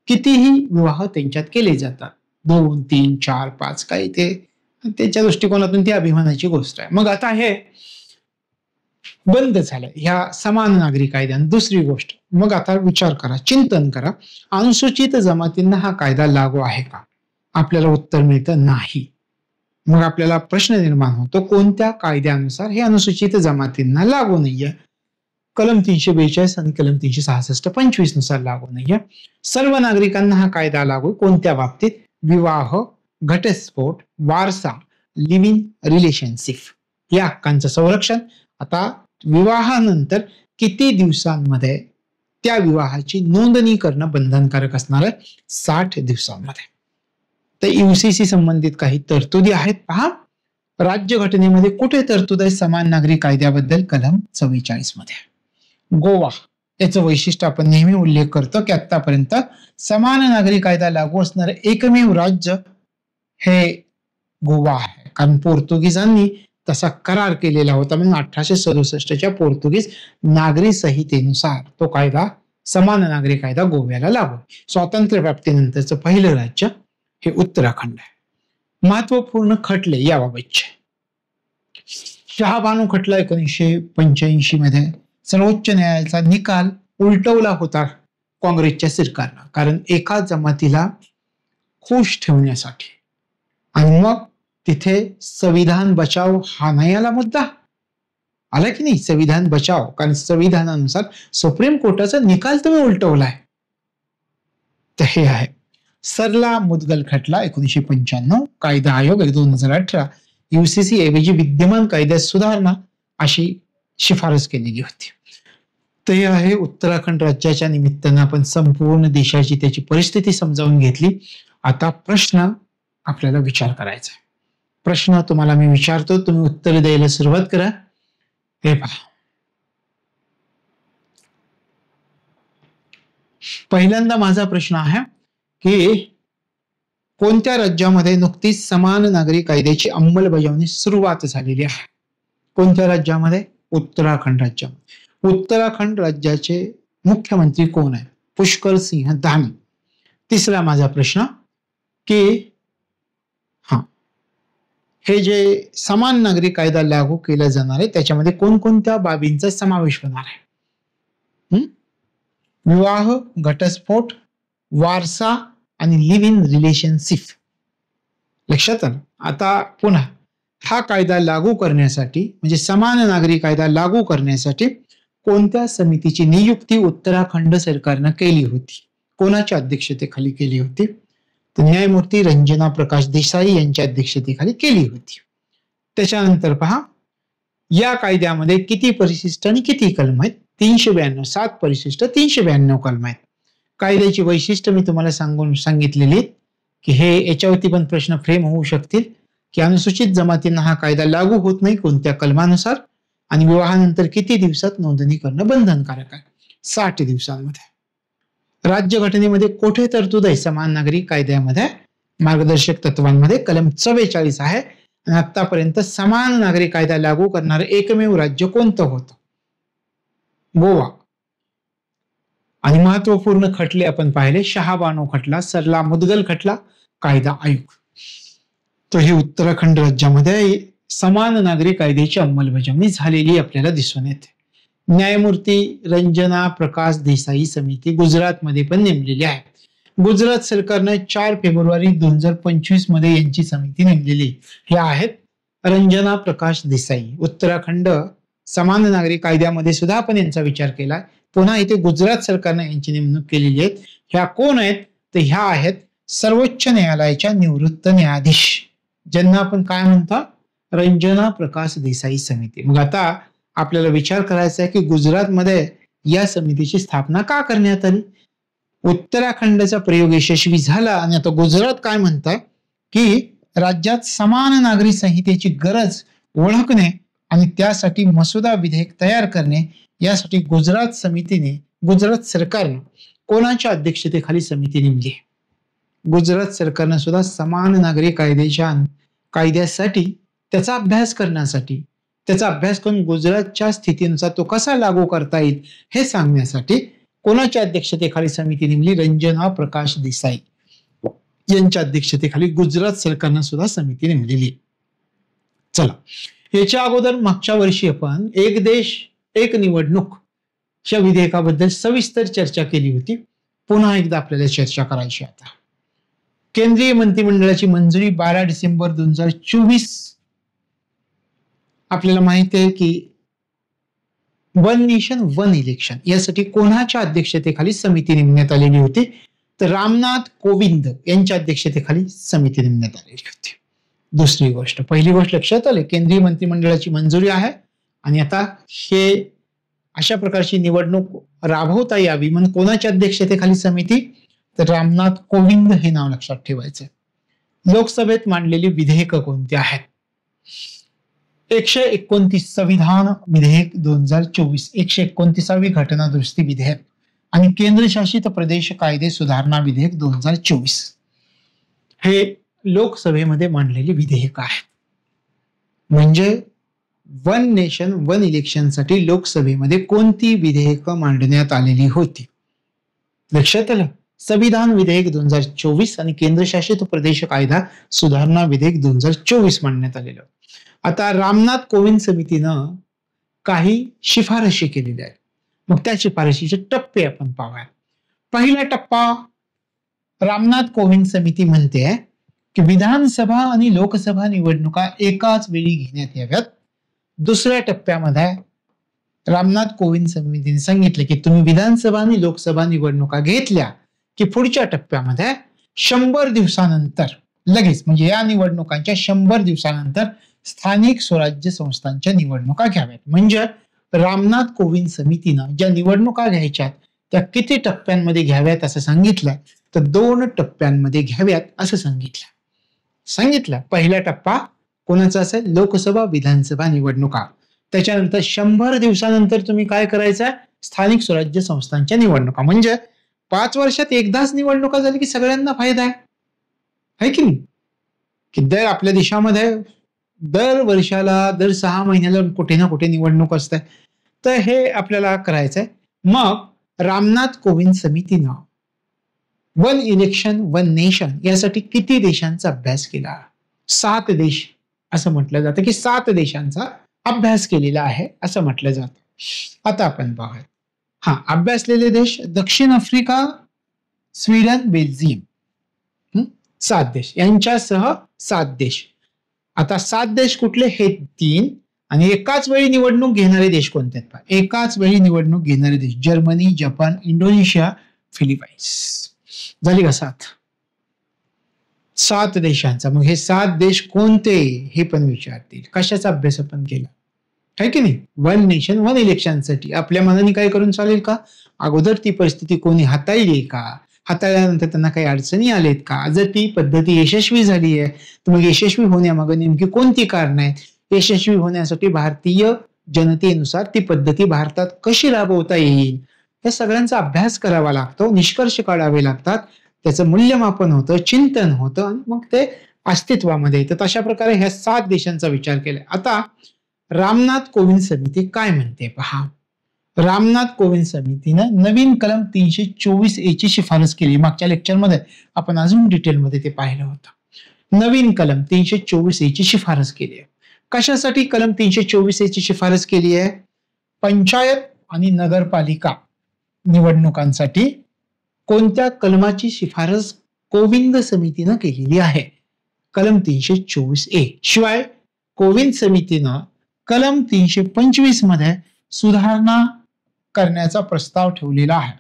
कितीही विवाह त्यांच्यात केले जातात, 2, 3, 4, 5 काही ते त्याच्या दृष्टिकोनातून ती अभिमानाची गोष्ट आहे. मग आता हे बंद झालं ह्या समान नागरी कायद्याने. दुसरी गोष्ट, मग आता विचार करा, चिंतन करा, अनुसूचित जमातींना हा कायदा लागू आहे का? आपल्याला उत्तर मिळतं नाही. मग आपल्याला प्रश्न निर्माण होतो कोणत्या कायद्यानुसार हे अनुसूचित जमातींना लागू नाहीये? कलम 342 आणि कलम 366-25 नुसार लागू नाहीये. सर्व नागरिकांना हा कायदा लागू कोणत्या बाबतीत? विवाह, घटस्फोट, वारसा, लिव्ह इन रिलेशनशिप या हक्कांचं संरक्षण. आता विवाहानंतर किती दिवसांमध्ये त्या विवाहाची नोंदणी करणं बंधनकारक असणार आहे? 60 दिवसांमध्ये. तर युसीसी संबंधित काही तरतुदी आहेत पहा. राज्यघटनेमध्ये कुठे तरतूद आहे समान नागरी कायद्याबद्दल? कलम 44 मध्ये. गोवा याचं वैशिष्ट्य आपण नेहमी उल्लेख करतो की आतापर्यंत समान नागरी कायदा लागू असणारे एकमेव राज्य हे गोवा आहे. कारण पोर्तुगीजांनी तसा करार केलेला होता. म्हणून 1867च्या पोर्तुगीज नागरी संहितेनुसार तो कायदा, समान नागरी कायदा गोव्याला लागू. स्वातंत्र्य प्राप्तीनंतरचं पहिलं राज्य हे उत्तराखंड आहे. महत्वपूर्ण खटले याबाबतचे. शहाबानू खटला 1985 मध्ये सर्वोच्च न्यायालयाचा निकाल उलटवला होता काँग्रेसच्या सरकारनं, कारण एका जमातीला खुश ठेवण्यासाठी. आणि मग तिथे संविधान बचाव हा नाही आला मुद्दा, आला की नाही संविधान बचाव, कारण संविधानानुसार सुप्रीम कोर्टाचा निकाल तुम्ही उलटवलाय. तर हे आहे सरला मुदगल खटला 1995, कायदा आयोग 2018 UCC ऐवजी विद्यमान कायद्यात सुधारणा अशी शिफारस केलेली होती. तर हे आहे उत्तराखंड राज्याच्या निमित्तानं आपण संपूर्ण देशाची त्याची परिस्थिती समजावून घेतली. आता प्रश्न आपल्याला विचार करायचा आहे. प्रश्न तुम्हाला मी विचारतो, तुम्ही उत्तर द्यायला सुरुवात करा. हे पहा, पहिल्यांदा माझा प्रश्न आहे की कोणत्या राज्यामध्ये नुकतीच समान नागरी कायद्याची अंमलबजावणी सुरुवात झालेली आहे? कोणत्या राज्यामध्ये? उत्तराखंड राज्यामध्ये. उत्तराखंड राज्याचे मुख्यमंत्री कोण आहे? पुष्कर सिंह धामी. तिसरा माझा प्रश्न की हे जे समान नागरी कायदा लागू केला जाणार आहे त्याच्यामध्ये कोणकोणत्या बाबींचा समावेश होणार आहे? विवाह, घटस्फोट, वारसा आणि लिव्ह इन रिलेशनशिप. लक्षात आलं? आता पुन्हा हा कायदा लागू करण्यासाठी, म्हणजे समान नागरी कायदा लागू करण्यासाठी कोणत्या समितीची नियुक्ती उत्तराखंड सरकारनं केली होती? कोणाच्या अध्यक्षतेखाली केली होती? तर न्यायमूर्ती रंजना प्रकाश देसाई यांच्या अध्यक्षतेखाली केली होती. त्याच्यानंतर पहा, या कायद्यामध्ये किती परिशिष्ट आणि किती कलम आहेत? 392. 7 परिशिष्ट, 392 कलम आहेत. कायद्याची वैशिष्ट्य मी तुम्हाला सांगितलेली की हे याच्यावरती पण प्रश्न फ्रेम होऊ शकतील की अनुसूचित जमातींना हा कायदा लागू होत नाही कोणत्या कलमानुसार, आणि विवाहानंतर किती दिवसात नोंदणी करणं बंधनकारक आहे? 60 दिवसांमध्ये. राज्यघटनेमध्ये कोठे तरतूद आहे समान नागरी कायद्यामध्ये? मार्गदर्शक तत्वांमध्ये कलम 44 आहे. आणि आतापर्यंत समान नागरी कायदा लागू करणारं एकमेव राज्य कोणतं होतं? गोवा. आणि महत्वपूर्ण खटले आपण पाहिले, शहाबानो खटला, सरला मुदगल खटला, कायदा आयोग. तर हे उत्तराखंड राज्यामध्ये समान नागरी कायद्याची अंमलबजावणी झालेली आपल्याला दिसून येते. न्यायमूर्ती रंजना प्रकाश देसाई समिती गुजरातमध्ये पण नेमलेली आहे. गुजरात सरकारनं 4 फेब्रुवारी 2025 मध्ये यांची समिती नेमलेली. हे आहेत रंजना प्रकाश देसाई. उत्तराखंड समान नागरी कायद्यामध्ये सुद्धा आपण यांचा विचार केला. पुन्हा इथे गुजरात सरकारने यांची नेमणूक केलेली आहे. ह्या कोण आहेत? तर ह्या आहेत सर्वोच्च न्यायालयाच्या निवृत्त न्यायाधीश, ज्यांना आपण काय म्हणतो? रंजना प्रकाश देसाई समिती. मग आता आपल्याला विचार करायचा आहे की गुजरातमध्ये या समितीची स्थापना का करण्यात आली? उत्तराखंडचा प्रयोग यशस्वी झाला आणि आता गुजरात काय म्हणतात की राज्यात समान नागरी संहितेची गरज ओळखणे आणि त्यासाठी मसुदा विधेयक तयार करणे, यासाठी गुजरात सरकारनं कोणाच्या अध्यक्षतेखाली समिती नेमली? गुजरात सरकारनं सुद्धा समान नागरी कायद्यासाठी त्याचा अभ्यास करण्यासाठी, त्याचा अभ्यास करून गुजरातच्या स्थितीनुसार तो कसा लागू करता येईल हे सांगण्यासाठी कोणाच्या अध्यक्षतेखाली समिती नेमली? रंजना प्रकाश देसाई यांच्या अध्यक्षतेखाली गुजरात सरकारनं सुद्धा समिती नेमलेली. चला, याच्या अगोदर मागच्या वर्षी आपण एक देश एक निवडणूक या विधेयकाबद्दल सविस्तर चर्चा केली होती. पुन्हा एकदा आपल्याला चर्चा करायची. आता केंद्रीय मंत्रिमंडळाची मंजुरी 12 डिसेंबर 2024. आपल्याला माहिती आहे की वन नेशन वन इलेक्शन यासाठी कोणाच्या अध्यक्षतेखाली समिती नेमण्यात आलेली होती? तर रामनाथ कोविंद यांच्या अध्यक्षतेखाली समिती नेमण्यात आलेली होती. दुसरी गोष्ट, पहिली गोष्ट लक्षात आली, केंद्रीय मंत्रिमंडळाची मंजुरी आहे आणि आता हे अशा प्रकारची निवडणूक राबवता यावी म्हणून कोणाच्या अध्यक्षतेखाली समिती? तर रामनाथ कोविंद हे नाव लक्षात ठेवायचं. लोकसभेत मांडलेली विधेयक कोणती आहेत? 129 संविधान विधेयक 2024, 129वी घटना दुरुस्ती विधेयक आणि केंद्रशासित प्रदेश कायदे सुधारणा विधेयक 2024 हे लोकसभेमध्ये मांडलेले विधेयक आहेत. म्हणजे वन नेशन वन इलेक्शनसाठी लोकसभेमध्ये कोणती विधेयकं मांडण्यात आलेली होती? लक्षात आलं? संविधान विधेयक 2024 आणि केंद्रशासित प्रदेश कायदा सुधारणा विधेयक 2024 मांडण्यात आलेलं. आता रामनाथ कोविंद समितीनं काही शिफारशी केलेल्या आहेत. मग त्या शिफारशीचे टप्पे आपण पाहूया. पहिला टप्पा, रामनाथ कोविंद समिती म्हणते की विधानसभा आणि लोकसभा निवडणुका एकाच वेळी घेण्यात याव्यात. दुसऱ्या टप्प्यामध्ये रामनाथ कोविंद समितीने सांगितले की तुम्ही विधानसभा आणि लोकसभा निवडणुका घेतल्या की पुढच्या टप्प्यामध्ये 100 दिवसानंतर लगेच, म्हणजे या निवडणुकांच्या 100 दिवसानंतर स्थानिक स्वराज्य संस्थांच्या निवडणुका घ्याव्यात. म्हणजे रामनाथ कोविंद समितीनं ज्या निवडणुका घ्यायच्यात त्या किती टप्प्यांमध्ये घ्याव्यात असं सांगितलं, तर 2 टप्प्यांमध्ये घ्याव्यात असं सांगितलं. पहिला टप्पा कोणाचा असेल? लोकसभा विधानसभा निवडणुका. त्याच्यानंतर 100 दिवसानंतर तुम्ही काय करायचं? स्थानिक स्वराज्य संस्थांच्या निवडणुका. म्हणजे 5 वर्षात एकदाच निवडणुका झाली की सगळ्यांना फायदा आहे की नाही? की दर आपल्या देशामध्ये दर वर्षाला, दर 6 महिन्याला कुठे ना कुठे निवडणूक असते. तर हे आपल्याला करायचंय. मग रामनाथ कोविंद समितीनं वन इलेक्शन वन नेशन यासाठी किती देशांचा अभ्यास केला? 7 देश असं म्हटलं जातं की 7 देशांचा अभ्यास केलेला आहे असं म्हटलं जातं. आता आपण पाहूया. अभ्यासलेले देश दक्षिण आफ्रिका, स्वीडन, बेल्जियम, 7 देश, यांच्यासह 7 देश. आता 7 देश कुठले? हे 3. आणि एकाच वेळी निवडणूक घेणारे देश कोणते आहेत? एकाच वेळी निवडणूक घेणारे देश जर्मनी, जपान, इंडोनेशिया, फिलिपाईन्स. झाली का 7 देशांचा. मग हे 7 देश कोणते हे पण विचारतील. कशाचा अभ्यास आपण केला आहे की नाही? वन नेशन वन इलेक्शनसाठी आपल्या मनाने काय करून चालेल का? अगोदर ती परिस्थिती कोणी हाताळली का? हाताळल्यानंतर त्यांना काही अडचणी आलेत का? जर ती पद्धती यशस्वी झाली आहे तर मग यशस्वी होण्यामागे नेमकी कोणती कारण आहेत? यशस्वी होण्यासाठी भारतीय जनतेनुसार ती पद्धती भारतात कशी राबवता येईल या सगळ्यांचा अभ्यास करावा लागतो, निष्कर्ष काढावे लागतात, त्याचं मूल्यमापन होतं, चिंतन होतं आणि मग ते अस्तित्वामध्ये येतं. अशा प्रकारे ह्या 7 देशांचा विचार केलाय. आता रामनाथ कोविंद समिती काय म्हणते पहा. रामनाथ कोविंद समितीनं नवीन कलम 324A ची शिफारस केली. मागच्या लेक्चरमध्ये आपण अजून डिटेलमध्ये ते पाहिलं होतं. नवीन कलम 324A ची शिफारस केली आहे. कशासाठी कलम 324A ची शिफारस केली आहे? पंचायत आणि नगरपालिका निवडणुकांसाठी कोणत्या कलमाची शिफारस कोविंद समितीनं केलेली आहे? कलम 324A. शिवाय कोविंद समितीनं कलम 325 मध्ये सुधारणा करण्याचा प्रस्ताव ठेवलेला आहे.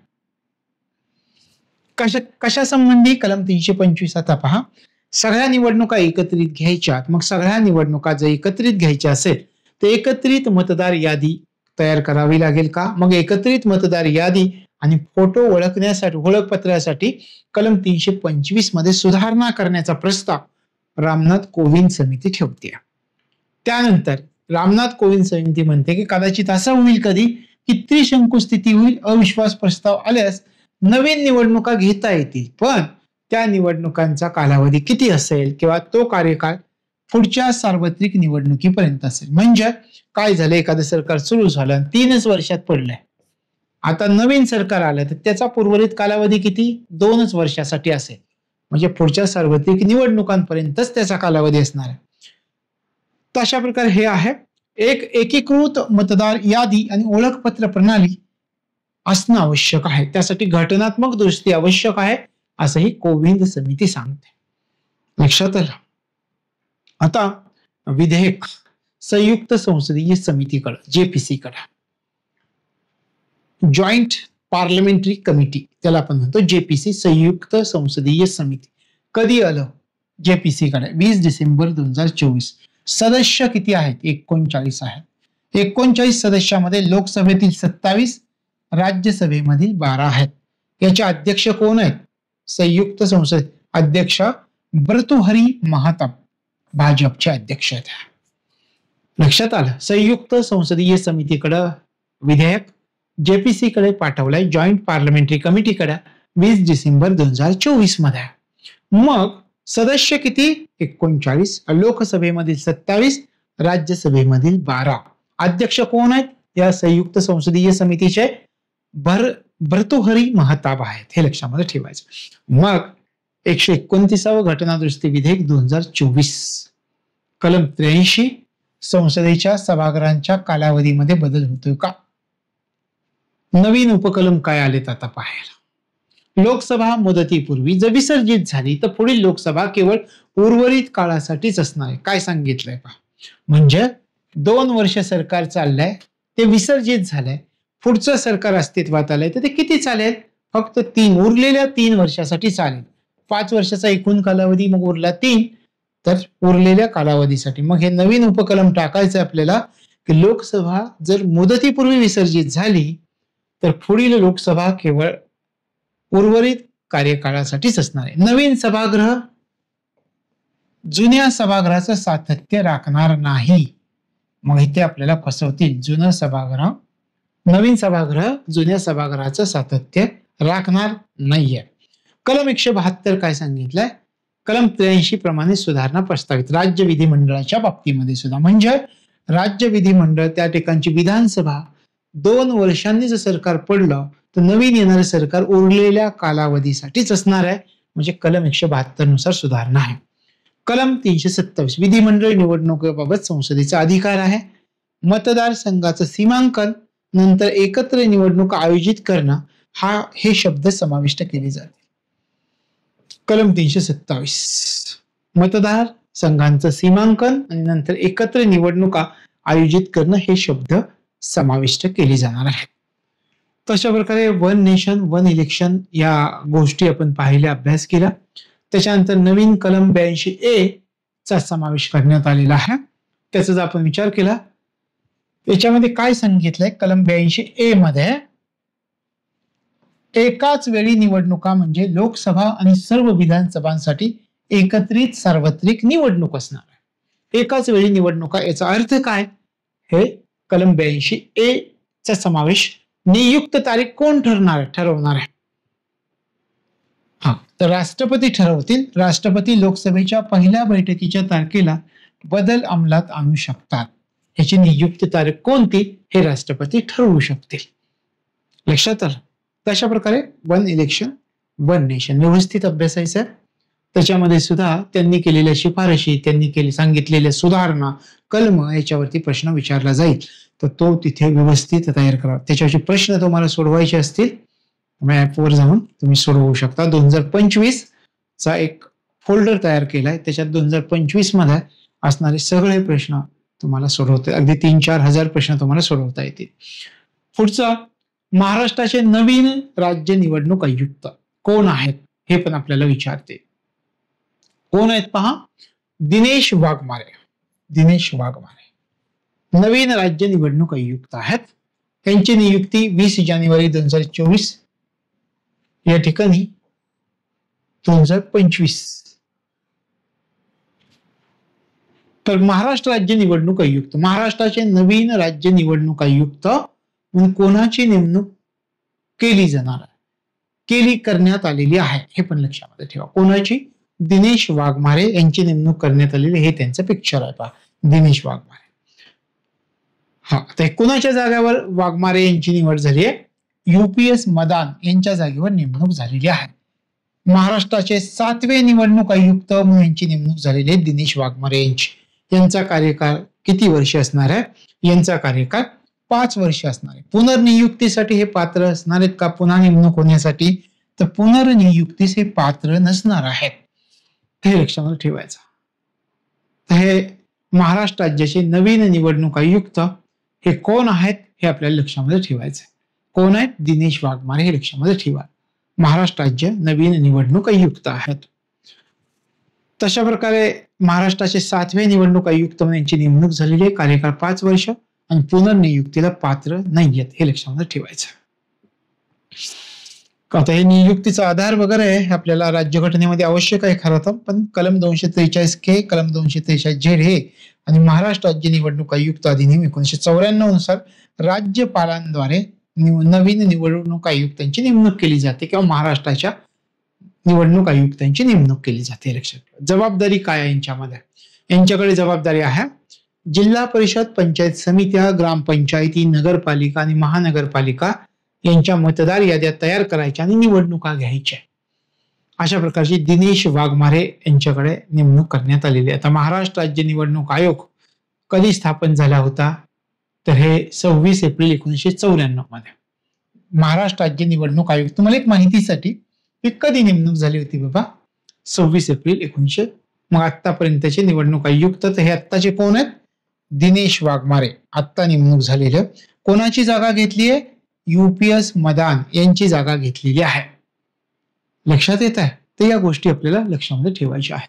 कशा संबंधी कलम 325? आता पहा, सगळ्या निवडणुका एकत्रित घ्यायच्यात. मग सगळ्या निवडणुका जर एकत्रित घ्यायच्या असेल तर एकत्रित मतदार यादी तयार करावी लागेल का? मग एकत्रित मतदार यादी आणि फोटो ओळखण्यासाठी, ओळखपत्रासाठी कलम 325 मध्ये सुधारणा करण्याचा प्रस्ताव रामनाथ कोविंद समिती ठेवते. त्यानंतर रामनाथ कोविंद समिती म्हणते की कदाचित असं होईल कधी की त्रिशंकू स्थिती होईल, अविश्वास प्रस्ताव आल्यास नवीन निवडणुका घेता येतील, पण त्या निवडणुकांचा कालावधी किती असेल किंवा तो कार्यकाळ पुढच्या सार्वत्रिक निवडणुकीपर्यंत असेल. म्हणजे काय झालं, एखादं सरकार सुरू झालं 3च वर्षात पडलंय, आता नवीन सरकार आलं तर त्याचा उर्वरित कालावधी किती? 2च वर्षासाठी असेल. म्हणजे पुढच्या सार्वत्रिक निवडणुकांपर्यंतच त्याचा कालावधी असणार आहे. तर अशा प्रकारे हे आहे. एक एकीकृत मतदार यादी आणि ओळखपत्र प्रणाली असणं आवश्यक आहे. त्यासाठी घटनात्मक दुरुस्ती आवश्यक आहे असंही कोविंद समिती सांगते. लक्षात आलं? आता विधेयक संयुक्त संसदीय समितीकडे, JPC कडे, जॉईंट पार्लमेंटरी कमिटी त्याला आपण म्हणतो, JPC संयुक्त संसदीय समिती. कधी आलं JPC कडे? 20 डिसेंबर 2024. सदस्य किती आहेत? 39 आहेत. 39 सदस्यामध्ये लोकसभेतील 27, राज्यसभेमधील 12 आहेत. याचे अध्यक्ष कोण आहेत? संयुक्त संसद अध्यक्ष भर्तृहरी महाताब, भाजपचे अध्यक्ष आहेत. लक्षात आलं? संयुक्त संसदीय समितीकडे विधेयक JPC कडे पाठवलंय, जॉईंट पार्लमेंटरी कमिटीकडे 20 डिसेंबर 2024 मध्ये. मग सदस्य किती? 39, लोकसभेमधील 27, राज्यसभेमधील 12. अध्यक्ष कोण आहेत? या संयुक्त संसदीय समितीचे भर्तृहरी महताब आहेत, हे लक्षामध्ये ठेवायचं. मग 129वे घटना दुरुस्ती विधेयक 2024, कलम 83, संसदेच्या सभागृहांच्या कालावधीमध्ये बदल होतोय का? नवीन उपकलम काय आलेत आता पाहायला. लोकसभा मुदतीपूर्वी जर विसर्जित झाली तर पुढील लोकसभा केवळ उर्वरित काळासाठीच असणार आहे. काय सांगितलंय पहा, म्हणजे 2 वर्ष सरकार चाललंय, ते विसर्जित झालंय, पुढचं सरकार अस्तित्वात आलंय, तर ते किती चालेल? फक्त 3, उरलेल्या 3 वर्षासाठी चालेल. 5 वर्षाचा एकूण कालावधी, मग उरला 3, तर उरलेल्या कालावधीसाठी. मग हे नवीन उपकलम टाकायचं आपल्याला की लोकसभा जर मुदतीपूर्वी विसर्जित झाली तर पुढील लोकसभा केवळ उर्वरित कार्यकाळासाठीच असणार आहे. नवीन सभागृह जुन्या सभागृहाचं सातत्य राखणार नाही. मग इथे आपल्याला फसवतील. नवीन सभागृह जुन्या सभागृहाचं सातत्य राखणार नाहीये. कलम 172 काय सांगितलंय? कलम 83 प्रमाणे सुधारणा प्रस्तावित. राज्य विधिमंडळाच्या बाबतीमध्ये सुद्धा, म्हणजे राज्य विधिमंडळ त्या ठिकाणची विधानसभा 2 वर्षांनी जर सरकार पडलं तर नवीन येणारं सरकार उरलेल्या कालावधीसाठीच असणार आहे. म्हणजे कलम 172 नुसार सुधारणा आहे. कलम 327 विधिमंडळ निवडणुकीबाबत संसदेचा अधिकार आहे. मतदारसंघाचं सीमांकन नंतर एकत्र निवडणूक आयोजित करणं हे शब्द समाविष्ट केले जाते. कलम 327 मतदार संघांचं सीमांकन आणि नंतर एकत्र निवडणुका आयोजित करणं हे शब्द समाविष्ट केले जाणार आहेत. तशा प्रकारे 1 नेशन 1 इलेक्शन या गोष्टी आपण पाहिल्या, अभ्यास केला. त्याच्यानंतर नवीन कलम 82A चा समावेश करण्यात आलेला आहे. त्याचा जर आपण विचार केला, याच्यामध्ये काय सांगितलंय? कलम 82A मध्ये एकाच वेळी निवडणुका म्हणजे लोकसभा आणि सर्व विधानसभांसाठी एकत्रित सार्वत्रिक निवडणूक असणार आहे. एकाच वेळी निवडणुका, याचा अर्थ काय? हे कलम 82A चा समावेश. नियुक्त तारीख कोण ठरवणार आहे? तर राष्ट्रपती ठरवतील. राष्ट्रपती लोकसभेच्या पहिल्या बैठकीच्या तारखेला बदल अंमलात आणू शकतात. याची नियुक्त तारीख कोणती हे राष्ट्रपती ठरवू शकतील. लक्षात आलं? तशा प्रकारे 1 इलेक्शन 1 नेशन व्यवस्थित अभ्यासायचं आहे. त्याच्यामध्ये सुद्धा त्यांनी केलेल्या शिफारशी, त्यांनी सांगितलेल्या सुधारणा, कलम याच्यावरती प्रश्न विचारला जाईल, तर तो तिथे व्यवस्थित तयार करा. त्याच्यावरचे प्रश्न तुम्हाला सोडवायचे असतील ॲपवर जाऊन तुम्ही सोडवू शकता. 2025 चा एक फोल्डर तयार केलाय, त्याच्यात 2025 मध्ये असणारे सगळे प्रश्न तुम्हाला सोडवते. अगदी 3-4 हजार प्रश्न तुम्हाला सोडवता येतील. पुढचा, महाराष्ट्राचे नवीन राज्य निवडणूक आयुक्त कोण आहेत हे पण आपल्याला विचारते. कोण आहेत पहा? दिनेश वाघमारे. नवीन राज्य निवडणूक आयुक्त आहेत. त्यांची नियुक्ती 20 जानेवारी 2024 या ठिकाणी 2025. तर महाराष्ट्र राज्य निवडणूक आयुक्त, महाराष्ट्राचे नवीन राज्य निवडणूक आयुक्त म्हणून कोणाची नेमणूक करण्यात आलेली आहे हे पण लक्षामध्ये ठेवा. कोणाची? दिनेश वाघमारे यांची नेमणूक करण्यात आलेली, हे त्यांचं पिक्चर आहे पहा, दिनेश वाघमारे. आता कोणाच्या जागेवर वाघमारे यांची निवड झाली आहे? UPS मदान यांच्या जागेवर नेमणूक झालेली आहे. महाराष्ट्राचे 7वे निवडणूक आयुक्त म्हणून यांची नेमणूक झालेली आहे दिनेश वाघमारे यांची. यांचा कार्यकाळ किती वर्ष असणार आहे? यांचा कार्यकाळ 5 वर्ष असणार आहे. पुनर्नियुक्तीसाठी हे पात्र असणार आहेत का? पुन्हा नेमणूक होण्यासाठी तर पुनर्नियुक्तीस हे पात्र नसणार आहेत, हे लक्षात ठेवायचं. तर हे महाराष्ट्र राज्याचे नवीन निवडणूक आयुक्त हे कोण आहेत हे आपल्याला लक्षामध्ये ठेवायचं. कोण आहेत? दिनेश वाघमारे, हे लक्षामध्ये ठेवा. महाराष्ट्र राज्य नवीन निवडणूक आयुक्त आहेत. तशा प्रकारे महाराष्ट्राचे 7वे निवडणूक आयुक्त म्हणून यांची नेमणूक झालेली आहे. कार्यकाळ 5 वर्ष आणि पुनर्नियुक्तीला पात्र नाहीयेत, हे लक्षामध्ये ठेवायचं. आता हे नियुक्तीचा आधार वगैरे आहे आपल्याला राज्यघटनेमध्ये आवश्यक आहे खरं तर, पण कलम 243K, कलम 243Z हे आणि महाराष्ट्र राज्य निवडणूक आयुक्त अधिनियम 1994 नुसार राज्यपालांद्वारे नवीन निवडणूक आयुक्तांची नेमणूक केली जाते किंवा महाराष्ट्राच्या निवडणूक आयुक्तांची नेमणूक केली जाते. लक्षात ठेवा. जबाबदारी काय आहे यांच्यामध्ये? यांच्याकडे जबाबदारी आहे जिल्हा परिषद, पंचायत समित्या, ग्रामपंचायती, नगरपालिका आणि महानगरपालिका यांच्या मतदार याद्या तयार करायच्या आणि निवडणुका घ्यायच्या. अशा प्रकारची दिनेश वाघमारे यांच्याकडे नेमणूक करण्यात आलेली. आता महाराष्ट्र राज्य निवडणूक आयोग कधी स्थापन झाला होता, तर हे 26 एप्रिल 1994 मध्ये. महाराष्ट्र राज्य निवडणूक आयोग, तुम्हाला एक माहितीसाठी, कधी नेमणूक झाली होती बाबा? 26 एप्रिल 1900. मग आतापर्यंतचे निवडणूक आयुक्त तर हे आत्ताचे कोण आहेत? दिनेश वाघमारे, आत्ता नेमणूक झालेले. कोणाची जागा घेतली आहे? UPS मदान यांची जागा घेतलेली आहे. लक्षात येत आहे? तर या गोष्टी आपल्याला लक्षामध्ये ठेवायच्या आहेत.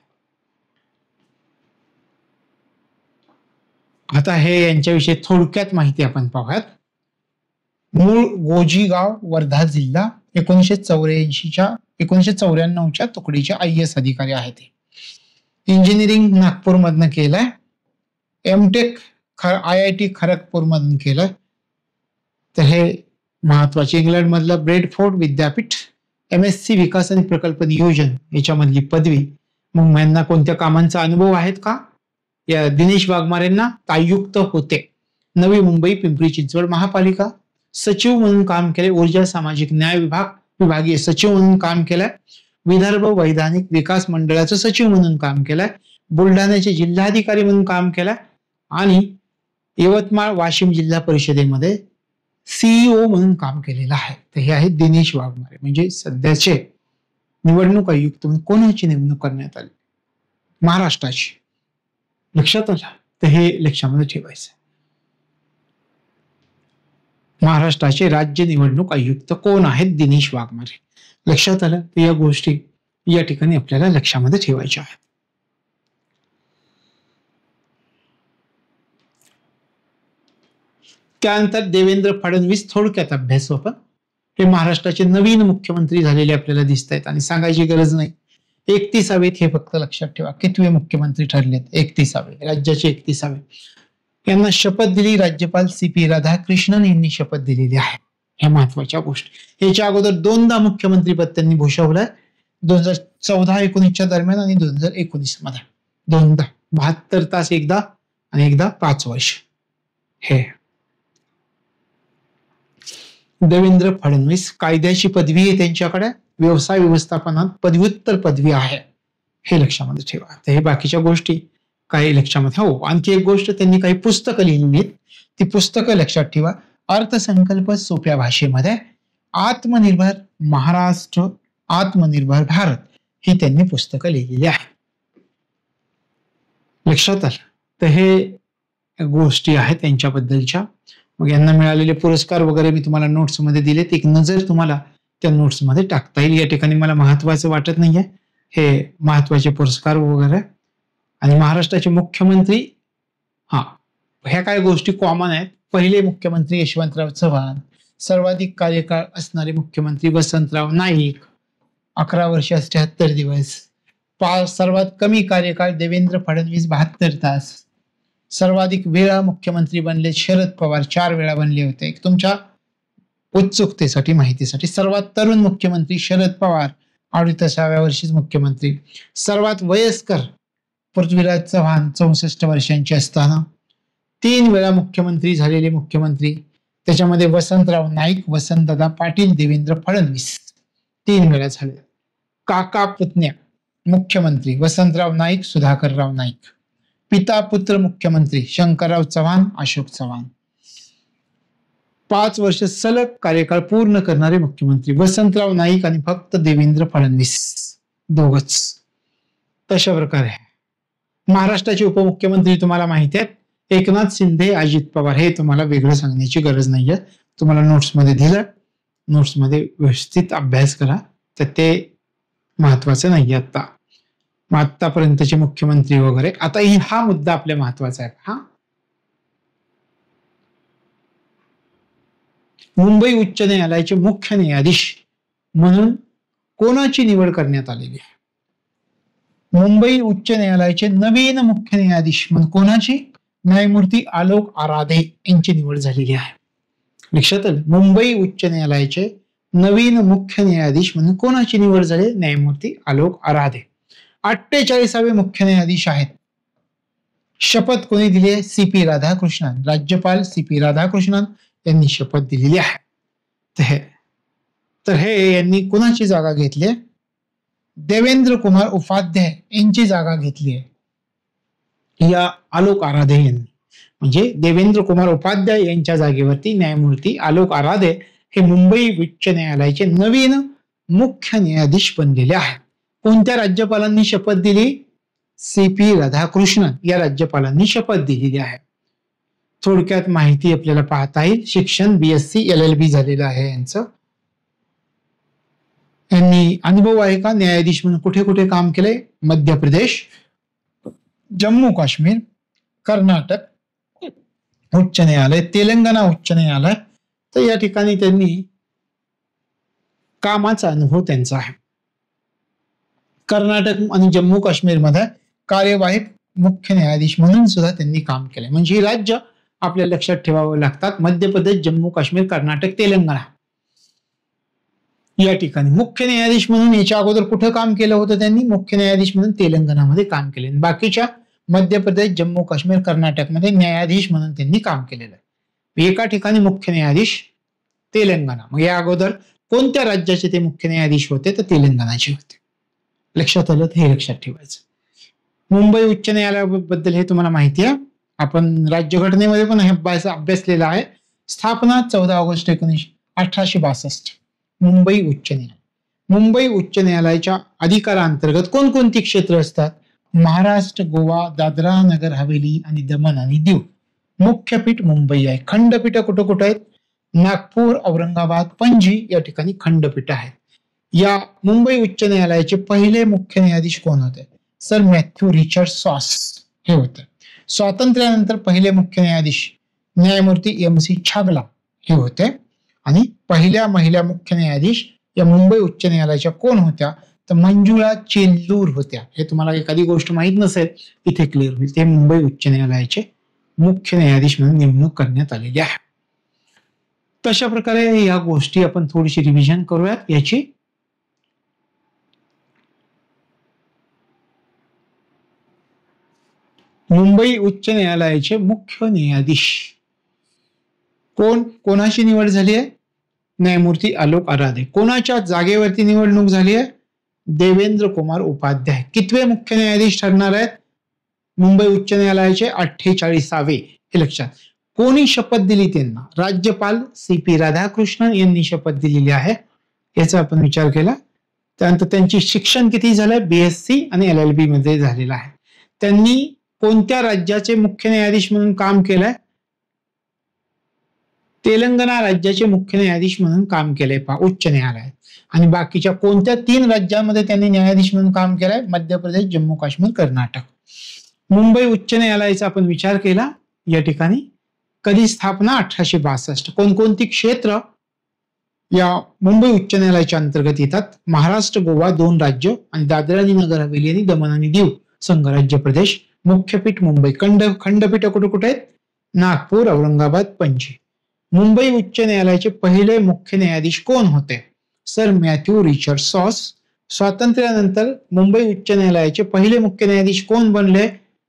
आता हे यांच्याविषयी थोडक्यात माहिती आपण पाहूयात. मूळ गोजीगाव, वर्धा जिल्हा, 1994च्या तुकडीचे IAS अधिकारी आहेत. इंजिनिअरिंग नागपूर मधनं केलंय. MTech IIT खरगपूर मधून केलंय. तर हे महत्वाचे. इंग्लंड मधलं ब्रेडफोर्ड विद्यापीठ, MSc विकास आणि प्रकल्प नियोजन याच्यामधली पदवी. मग यांना कोणत्या कामांचा अनुभव आहेत का? या दिनेश वाघमारेंना आयुक्त होते नवी मुंबई पिंपरी चिंचवड महापालिका, सचिव म्हणून काम केले, ऊर्जा सामाजिक न्याय विभागीय सचिव म्हणून काम केलंय, विदर्भ वैधानिक विकास मंडळाचं सचिव म्हणून काम केलंय, बुलढाण्याचे जिल्हाधिकारी म्हणून काम केलंय आणि यवतमाळ वाशिम जिल्हा परिषदेमध्ये CEO म्हणून काम केलेलं आहे. तर हे आहेत दिनेश वाघमारे. म्हणजे सध्याचे निवडणूक आयुक्त म्हणून कोणाची नेमणूक करण्यात आली? महाराष्ट्राची. लक्षात आलं? तर हे लक्षामध्ये ठेवायचं. महाराष्ट्राचे राज्य निवडणूक आयुक्त कोण आहेत? दिनेश वाघमारे. लक्षात आलं? तर या गोष्टी या ठिकाणी आपल्याला लक्षामध्ये ठेवायच्या आहेत. त्यानंतर देवेंद्र फडणवीस, थोडक्यात अभ्यास आपण. हे महाराष्ट्राचे नवीन मुख्यमंत्री झालेले आपल्याला दिसत आहेत आणि सांगायची गरज नाही. 31वे हे फक्त लक्षात ठेवा. कितवे मुख्यमंत्री ठरलेत? 31वे. राज्याचे 31वे. यांना शपथ दिली राज्यपाल CP राधाकृष्णन यांनी शपथ दिलेली आहे. ह्या महत्वाच्या गोष्टी. याच्या अगोदर 2दा मुख्यमंत्रीपद त्यांनी भूषवलंय. 2014-19च्या दरम्यान आणि 2019 मध्ये 2दा. 72 तास एकदा आणि एकदा 5 वर्ष. हे देवेंद्र फडणवीस. कायद्याची पदवी आहे त्यांच्याकडे. व्यवसाय व्यवस्थापनात पदव्युत्तर पदवी आहे. हे लक्षामध्ये ठेवा. तर हे बाकीच्या गोष्टी काही लक्षामध्ये. हो, आणखी एक गोष्ट, त्यांनी काही पुस्तकं लिहिली आहेत. ती पुस्तकं लक्षात ठेवा. अर्थसंकल्प सोप्या भाषेमध्ये, आत्मनिर्भर महाराष्ट्र, आत्मनिर्भर भारत, ही त्यांनी पुस्तकं लिहिलेली आहे. लक्षात आलं? तर हे गोष्टी आहेत त्यांच्याबद्दलच्या. मग यांना मिळालेले पुरस्कार वगैरे मी तुम्हाला नोट्स मध्ये दिलेत. एक नजर तुम्हाला त्या नोट्स मध्ये टाकता येईल. या ठिकाणी मला महत्वाचं वाटत नाहीये हे महत्वाचे पुरस्कार वगैरे. आणि महाराष्ट्राचे मुख्यमंत्री, ह्या काय गोष्टी कॉमन आहेत. पहिले मुख्यमंत्री यशवंतराव चव्हाण, सर्वाधिक कार्यकाळ असणारे मुख्यमंत्री वसंतराव नाईक, 11 वर्ष 78 दिवस. सर्वात कमी कार्यकाळ देवेंद्र फडणवीस 72 तास. सर्वाधिक वेळा मुख्यमंत्री बनले शरद पवार, 4 वेळा बनले होते. तुमच्या उत्सुकतेसाठी, माहितीसाठी. सर्वात तरुण मुख्यमंत्री शरद पवार, 38व्या वर्षीच मुख्यमंत्री. सर्वात वयस्कर पृथ्वीराज चव्हाण, 64 वर्षांचे असताना. 3 वेळा मुख्यमंत्री झालेले मुख्यमंत्री, त्याच्यामध्ये वसंतराव नाईक, वसंतदादा पाटील, देवेंद्र फडणवीस 3 वेळा झाले. काका पुतण्या मुख्यमंत्री वसंतराव नाईक, सुधाकरराव नाईक. पिता पुत्र मुख्यमंत्री शंकरराव चव्हाण, अशोक चव्हाण. 5 वर्ष सलग कार्यकाळ पूर्ण करणारे मुख्यमंत्री वसंतराव नाईक आणि फक्त देवेंद्र फडणवीस, दोघच. तशा प्रकारे महाराष्ट्राचे उपमुख्यमंत्री तुम्हाला माहिती आहेत. एकनाथ शिंदे, अजित पवार. हे तुम्हाला वेगळं सांगण्याची गरज नाहीये. तुम्हाला नोट्स मध्ये दिलं. नोट्स मध्ये व्यवस्थित अभ्यास करा. तर ते महत्वाचं नाहीये आता. आतापर्यंतचे मुख्यमंत्री वगैरे. आता हा मुद्दा आपल्या महत्वाचा आहे. मुंबई उच्च न्यायालयाचे मुख्य न्यायाधीश म्हणून कोणाची निवड करण्यात आलेली आहे? मुंबई उच्च न्यायालयाचे नवीन मुख्य न्यायाधीश म्हणून कोणाची? न्यायमूर्ती आलोक आराधे यांची निवड झालेली आहे. लक्षात आलं? मुंबई उच्च न्यायालयाचे नवीन मुख्य न्यायाधीश म्हणून कोणाची निवड झाली? न्यायमूर्ती आलोक आराधे. 48वे मुख्य न्यायाधीश आहेत. शपथ कोणी दिली आहे? CP राधाकृष्णन, राज्यपाल CP राधाकृष्णन यांनी शपथ दिलेली आहे. तर हे यांनी कुणाची जागा घेतली? देवेंद्र कुमार उपाध्याय यांची जागा घेतली आहे या आलोक आराधे यांनी. म्हणजे देवेंद्र कुमार उपाध्याय यांच्या जागेवरती न्यायमूर्ती आलोक आराधे हे मुंबई उच्च न्यायालयाचे नवीन मुख्य न्यायाधीश बनलेले आहेत. कोणत्या राज्यपालांनी शपथ दिली? CP राधाकृष्णन या राज्यपालांनी शपथ दिलेली आहे. थोडक्यात माहिती आपल्याला पाहता येईल. शिक्षण BSc LLB झालेलं आहे यांचं. यांनी अनुभव आहे का न्यायाधीश म्हणून? कुठे कुठे काम केलंय? मध्य प्रदेश, जम्मू काश्मीर, कर्नाटक उच्च न्यायालय, तेलंगणा उच्च न्यायालय. तर या ठिकाणी त्यांनी कामाचा अनुभव त्यांचा आहे. कर्नाटक आणि जम्मू काश्मीर मध्ये कार्यवाहक मुख्य न्यायाधीश म्हणून सुद्धा त्यांनी काम केलंय. म्हणजे ही राज्य आपल्या लक्षात ठेवावं लागतात. मध्य प्रदेश, जम्मू काश्मीर, कर्नाटक, तेलंगणा या ठिकाणी मुख्य न्यायाधीश म्हणून याच्या अगोदर कुठं काम केलं होतं त्यांनी? मुख्य न्यायाधीश म्हणून तेलंगणामध्ये काम केले. बाकीच्या मध्य प्रदेश, जम्मू काश्मीर, कर्नाटकमध्ये न्यायाधीश म्हणून त्यांनी काम केलेलं आहे. एका ठिकाणी मुख्य न्यायाधीश तेलंगणा. मग या अगोदर कोणत्या राज्याचे ते मुख्य न्यायाधीश होते? तर तेलंगणाचे होते. लक्षात आलं? हे लक्षात ठेवायचं. मुंबई उच्च न्यायालयाबद्दल हे तुम्हाला माहिती आहे. आपण राज्यघटनेमध्ये पण हे अभ्यासलेला आहे. स्थापना 14 ऑगस्ट 1862. मुंबई उच्च न्यायालय. मुंबई उच्च न्यायालयाच्या अधिकारांतर्गत कोणकोणती क्षेत्र असतात? महाराष्ट्र, गोवा, दादरा नगर हवेली आणि दमण आणि दीव. मुख्यपीठ मुंबई आहे. खंडपीठ कुठं कुठं आहेत? नागपूर, औरंगाबाद, पणजी या ठिकाणी खंडपीठ आहेत. या मुंबई उच्च न्यायालयाचे पहिले मुख्य न्यायाधीश कोण होते? सर मॅथ्यू रिचर्ड सॉस हे होते. स्वातंत्र्यानंतर पहिले मुख्य न्यायाधीश न्यायमूर्ती MC छागला हे होते. आणि पहिल्या महिला मुख्य न्यायाधीश या मुंबई उच्च न्यायालयाच्या कोण होत्या? तर मंजुळा चेल्लूर होत्या. हे तुम्हाला एखादी गोष्ट माहित नसेल इथे क्लिअर होईल. ते मुंबई उच्च न्यायालयाचे मुख्य न्यायाधीश म्हणून नेमणूक करण्यात आलेली आहे. तशा प्रकारे या गोष्टी आपण थोडीशी रिव्हिजन करूयात याची. मुंबई उच्च न्यायालयाचे मुख्य न्यायाधीश कोणाची निवड झाली आहे? न्यायमूर्ती आलोक आराधे. कोणाच्या जागेवरती निवडणूक झाली आहे? देवेंद्र कुमार उपाध्याय. कितवे मुख्य न्यायाधीश ठरणार आहेत? मुंबई उच्च न्यायालयाचे 48वे. हे लक्षात. कोणी शपथ दिली त्यांना? राज्यपाल CP राधाकृष्णन यांनी शपथ दिलेली आहे. याचा आपण विचार केला. त्यानंतर त्यांची शिक्षण किती झालंय? BSc आणि LLB मध्ये झालेलं आहे. त्यांनी कोणत्या राज्याचे मुख्य न्यायाधीश म्हणून काम केलंय? तेलंगणा राज्याचे मुख्य न्यायाधीश म्हणून काम केलंय उच्च न्यायालयात. आणि बाकीच्या कोणत्या 3 राज्यांमध्ये त्यांनी न्यायाधीश म्हणून काम केलंय? मध्य प्रदेश, जम्मू काश्मीर, कर्नाटक. मुंबई उच्च न्यायालयाचा आपण विचार केला या ठिकाणी. कधी स्थापना? 1862. कोणकोणती क्षेत्र या मुंबई उच्च न्यायालयाच्या अंतर्गत येतात? महाराष्ट्र, गोवा 2 राज्य आणि दादरा आणि नगर हवेली आणि दमण आणि दीव संघराज्य प्रदेश. मुख्यपीठ मुंबई. खंडपीठ कुठे कुठे आहेत? नागपूर, औरंगाबाद, पणजी. मुंबई उच्च न्यायालयाचे पहिले मुख्य न्यायाधीश कोण होते? Sir Matthew Richard sauce. स्वातंत्र्यानंतर मुंबई उच्च न्यायालयाचे पहिले मुख्य न्यायाधीश कोण बनले?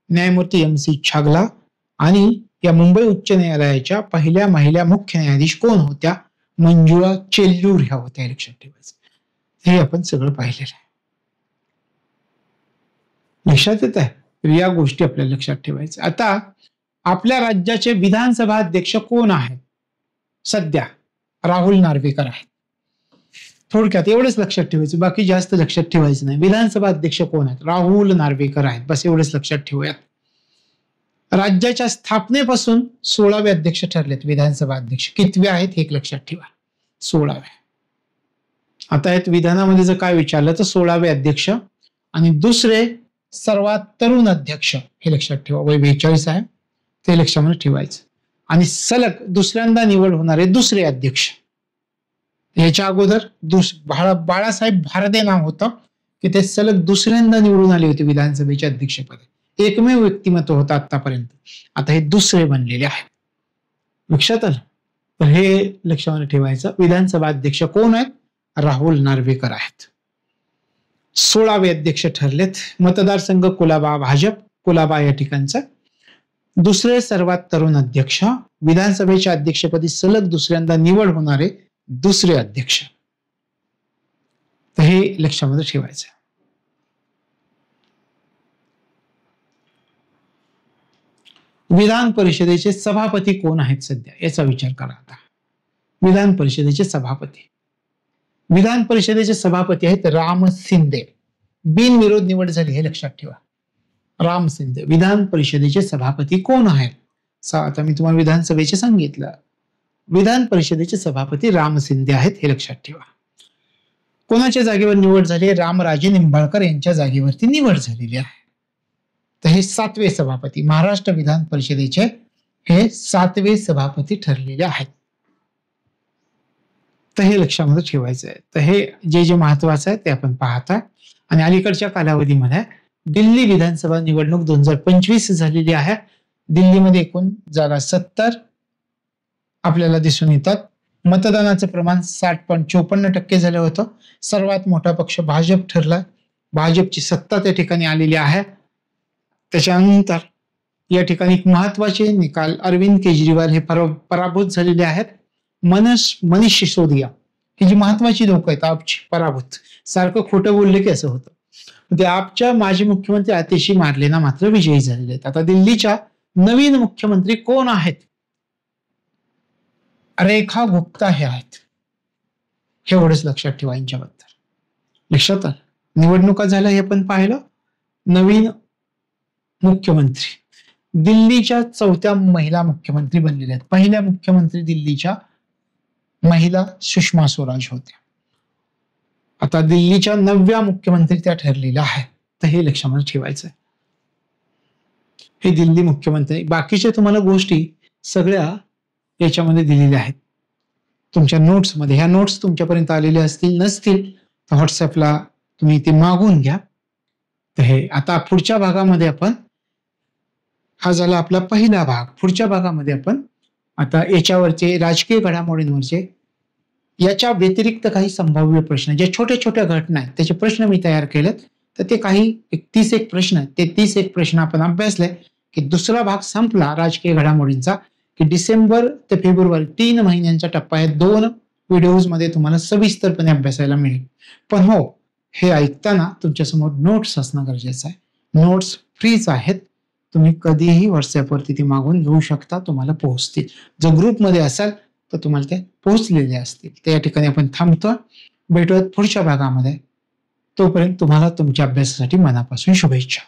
न्यायमूर्ती MC छागला. आणि या मुंबई उच्च न्यायालयाच्या पहिल्या महिला मुख्य न्यायाधीश कोण होत्या? मंजुळा चेल्लूर ह्या होत्या. लक्षात ठेवायचं. हे आपण सगळं पाहिलेलं आहे. लक्षात येत आहे? या गोष्टी आपल्याला लक्षात ठेवायच्या. आता आपल्या राज्याचे विधानसभा अध्यक्ष कोण आहेत? सध्या राहुल नार्वेकर आहेत. थोडक्यात एवढंच लक्षात ठेवायचं. बाकी जास्त लक्षात ठेवायचं नाही. विधानसभा अध्यक्ष कोण आहेत? राहुल नार्वेकर आहेत. बस एवढंच लक्षात ठेवूयात. राज्याच्या स्थापनेपासून 16वे अध्यक्ष ठरलेत विधानसभा अध्यक्ष. कितवे आहेत हे लक्षात ठेवा? 16वे. आता यात विधानामध्ये जर काय विचारलं तर 16वे अध्यक्ष. आणि दुसरे सर्वात तरुण अध्यक्ष हे लक्षात ठेवा. वय 42 आहे. ते लक्षामध्ये ठेवायचं. आणि सलग दुसऱ्यांदा निवड होणारे दुसरे अध्यक्ष. याच्या अगोदर बाळासाहेब भारदे नाव होतं की ते सलग दुसऱ्यांदा निवडून आले होते विधानसभेच्या अध्यक्षपदी. एकमेव व्यक्तिमत्व होतं आतापर्यंत. आता हे दुसरे बनलेले आहे. लक्षात आलं? तर हे लक्षामध्ये ठेवायचं. विधानसभा अध्यक्ष कोण आहेत? राहुल नार्वेकर आहेत. 16वे अध्यक्ष ठरलेत. मतदारसंघ कुलाबा भाजप. कुलाबा या ठिकाणचा. दुसरे सर्वात तरुण अध्यक्ष, विधानसभेच्या अध्यक्षपदी सलग दुसऱ्यांदा निवड होणारे दुसरे अध्यक्ष. तर हे लक्षामध्ये ठेवायचं. विधान परिषदेचे सभापती कोण आहेत सध्या, याचा विचार करा आता. विधान परिषदेचे सभापती, विधान परिषदेचे सभापती आहेत राम शिंदे. बिनविरोध निवड झाली, हे लक्षात ठेवा. राम शिंदे विधान परिषदेचे सभापती कोण आहेत. आता मी तुम्हाला विधानसभेचे सांगितलं. विधान परिषदेचे सभापती राम शिंदे आहेत, हे लक्षात ठेवा. कोणाच्या जागेवर निवड झाली, रामराजे निंबाळकर यांच्या जागेवरती निवड झालेली आहे. तर हे 7वे सभापती, महाराष्ट्र विधान परिषदेचे हे 7वे सभापती ठरलेले आहेत. तर हे लक्षामध्ये ठेवायचं आहे. तर हे जे महत्वाचं आहे ते आपण पाहता. आणि अलीकडच्या कालावधीमध्ये दिल्ली विधानसभा निवडणूक 2025 झालेली आहे. दिल्लीमध्ये एकूण जागा 70 आपल्याला दिसून येतात. मतदानाचं प्रमाण 60.54% झालं होतं. सर्वात मोठा पक्ष भाजप ठरला. भाजपची सत्ता त्या ठिकाणी आलेली आहे. त्याच्यानंतर या ठिकाणी एक महत्वाचे निकाल, अरविंद केजरीवाल हे पराभूत झालेले आहेत. मनीष सिसोदिया ही जी महत्वाची लोक आहेत आपची पराभूत. सारखं खोटं बोलले की असं होतं. ते आपच्या माजी मुख्यमंत्री आतिशी मार्लेना मात्र विजयी झालेले आहेत. आता दिल्लीच्या नवीन मुख्यमंत्री कोण आहेत, रेखा गुप्ता हे आहेत. एवढंच लक्षात ठेवा यांच्याबद्दल. लक्षात आलं. निवडणुका झाल्या हे पण पाहिलं. नवीन मुख्यमंत्री दिल्लीच्या 4थ्या महिला मुख्यमंत्री बनलेल्या आहेत. पहिल्या मुख्यमंत्री दिल्लीच्या महिला सुषमा स्वराज होत्या. आता दिल्लीच्या 9व्या मुख्यमंत्री त्या ठरलेल्या आहेत. तर हे लक्षामध्ये ठेवायचं आहे. हे दिल्ली मुख्यमंत्री. बाकीच्या तुम्हाला गोष्टी सगळ्या याच्यामध्ये दिलेल्या आहेत तुमच्या नोट्समध्ये. ह्या नोट्स तुमच्यापर्यंत आलेल्या असतील, नसतील तर व्हॉट्सअपला तुम्ही ते मागून घ्या. तर हे आता पुढच्या भागामध्ये आपण, हा झाला आपला पहिला भाग. पुढच्या भागामध्ये आपण आता याच्यावरचे राजकीय घडामोडींवरचे याच्या व्यतिरिक्त काही संभाव्य प्रश्न, जे छोट्या छोट्या घटना आहेत त्याचे प्रश्न मी तयार केलेत. तर ते काही 31 प्रश्न आहेत. ते 31 प्रश्न आपण अभ्यासले की दुसरा भाग संपला राजकीय घडामोडींचा की डिसेंबर ते फेब्रुवारी 3 महिन्यांचा टप्पा आहे. 2 व्हिडिओज मध्ये तुम्हाला सविस्तरपणे अभ्यासायला मिळेल. पण हो, हे ऐकताना तुमच्यासमोर नोट्स असणं गरजेचं आहे. नोट्स फ्रीच आहेत. तुम्ही कधीही व्हॉट्सअपवरती ती मागून घेऊ शकता, तुम्हाला पोहोचतील. जर ग्रुपमध्ये असाल तर तुम्हाला ते पोहोचलेले असतील. तर या ठिकाणी आपण थांबतो. भेटूयात पुढच्या भागामध्ये. तोपर्यंत तुम्हाला तुमच्या अभ्यासासाठी मनापासून शुभेच्छा.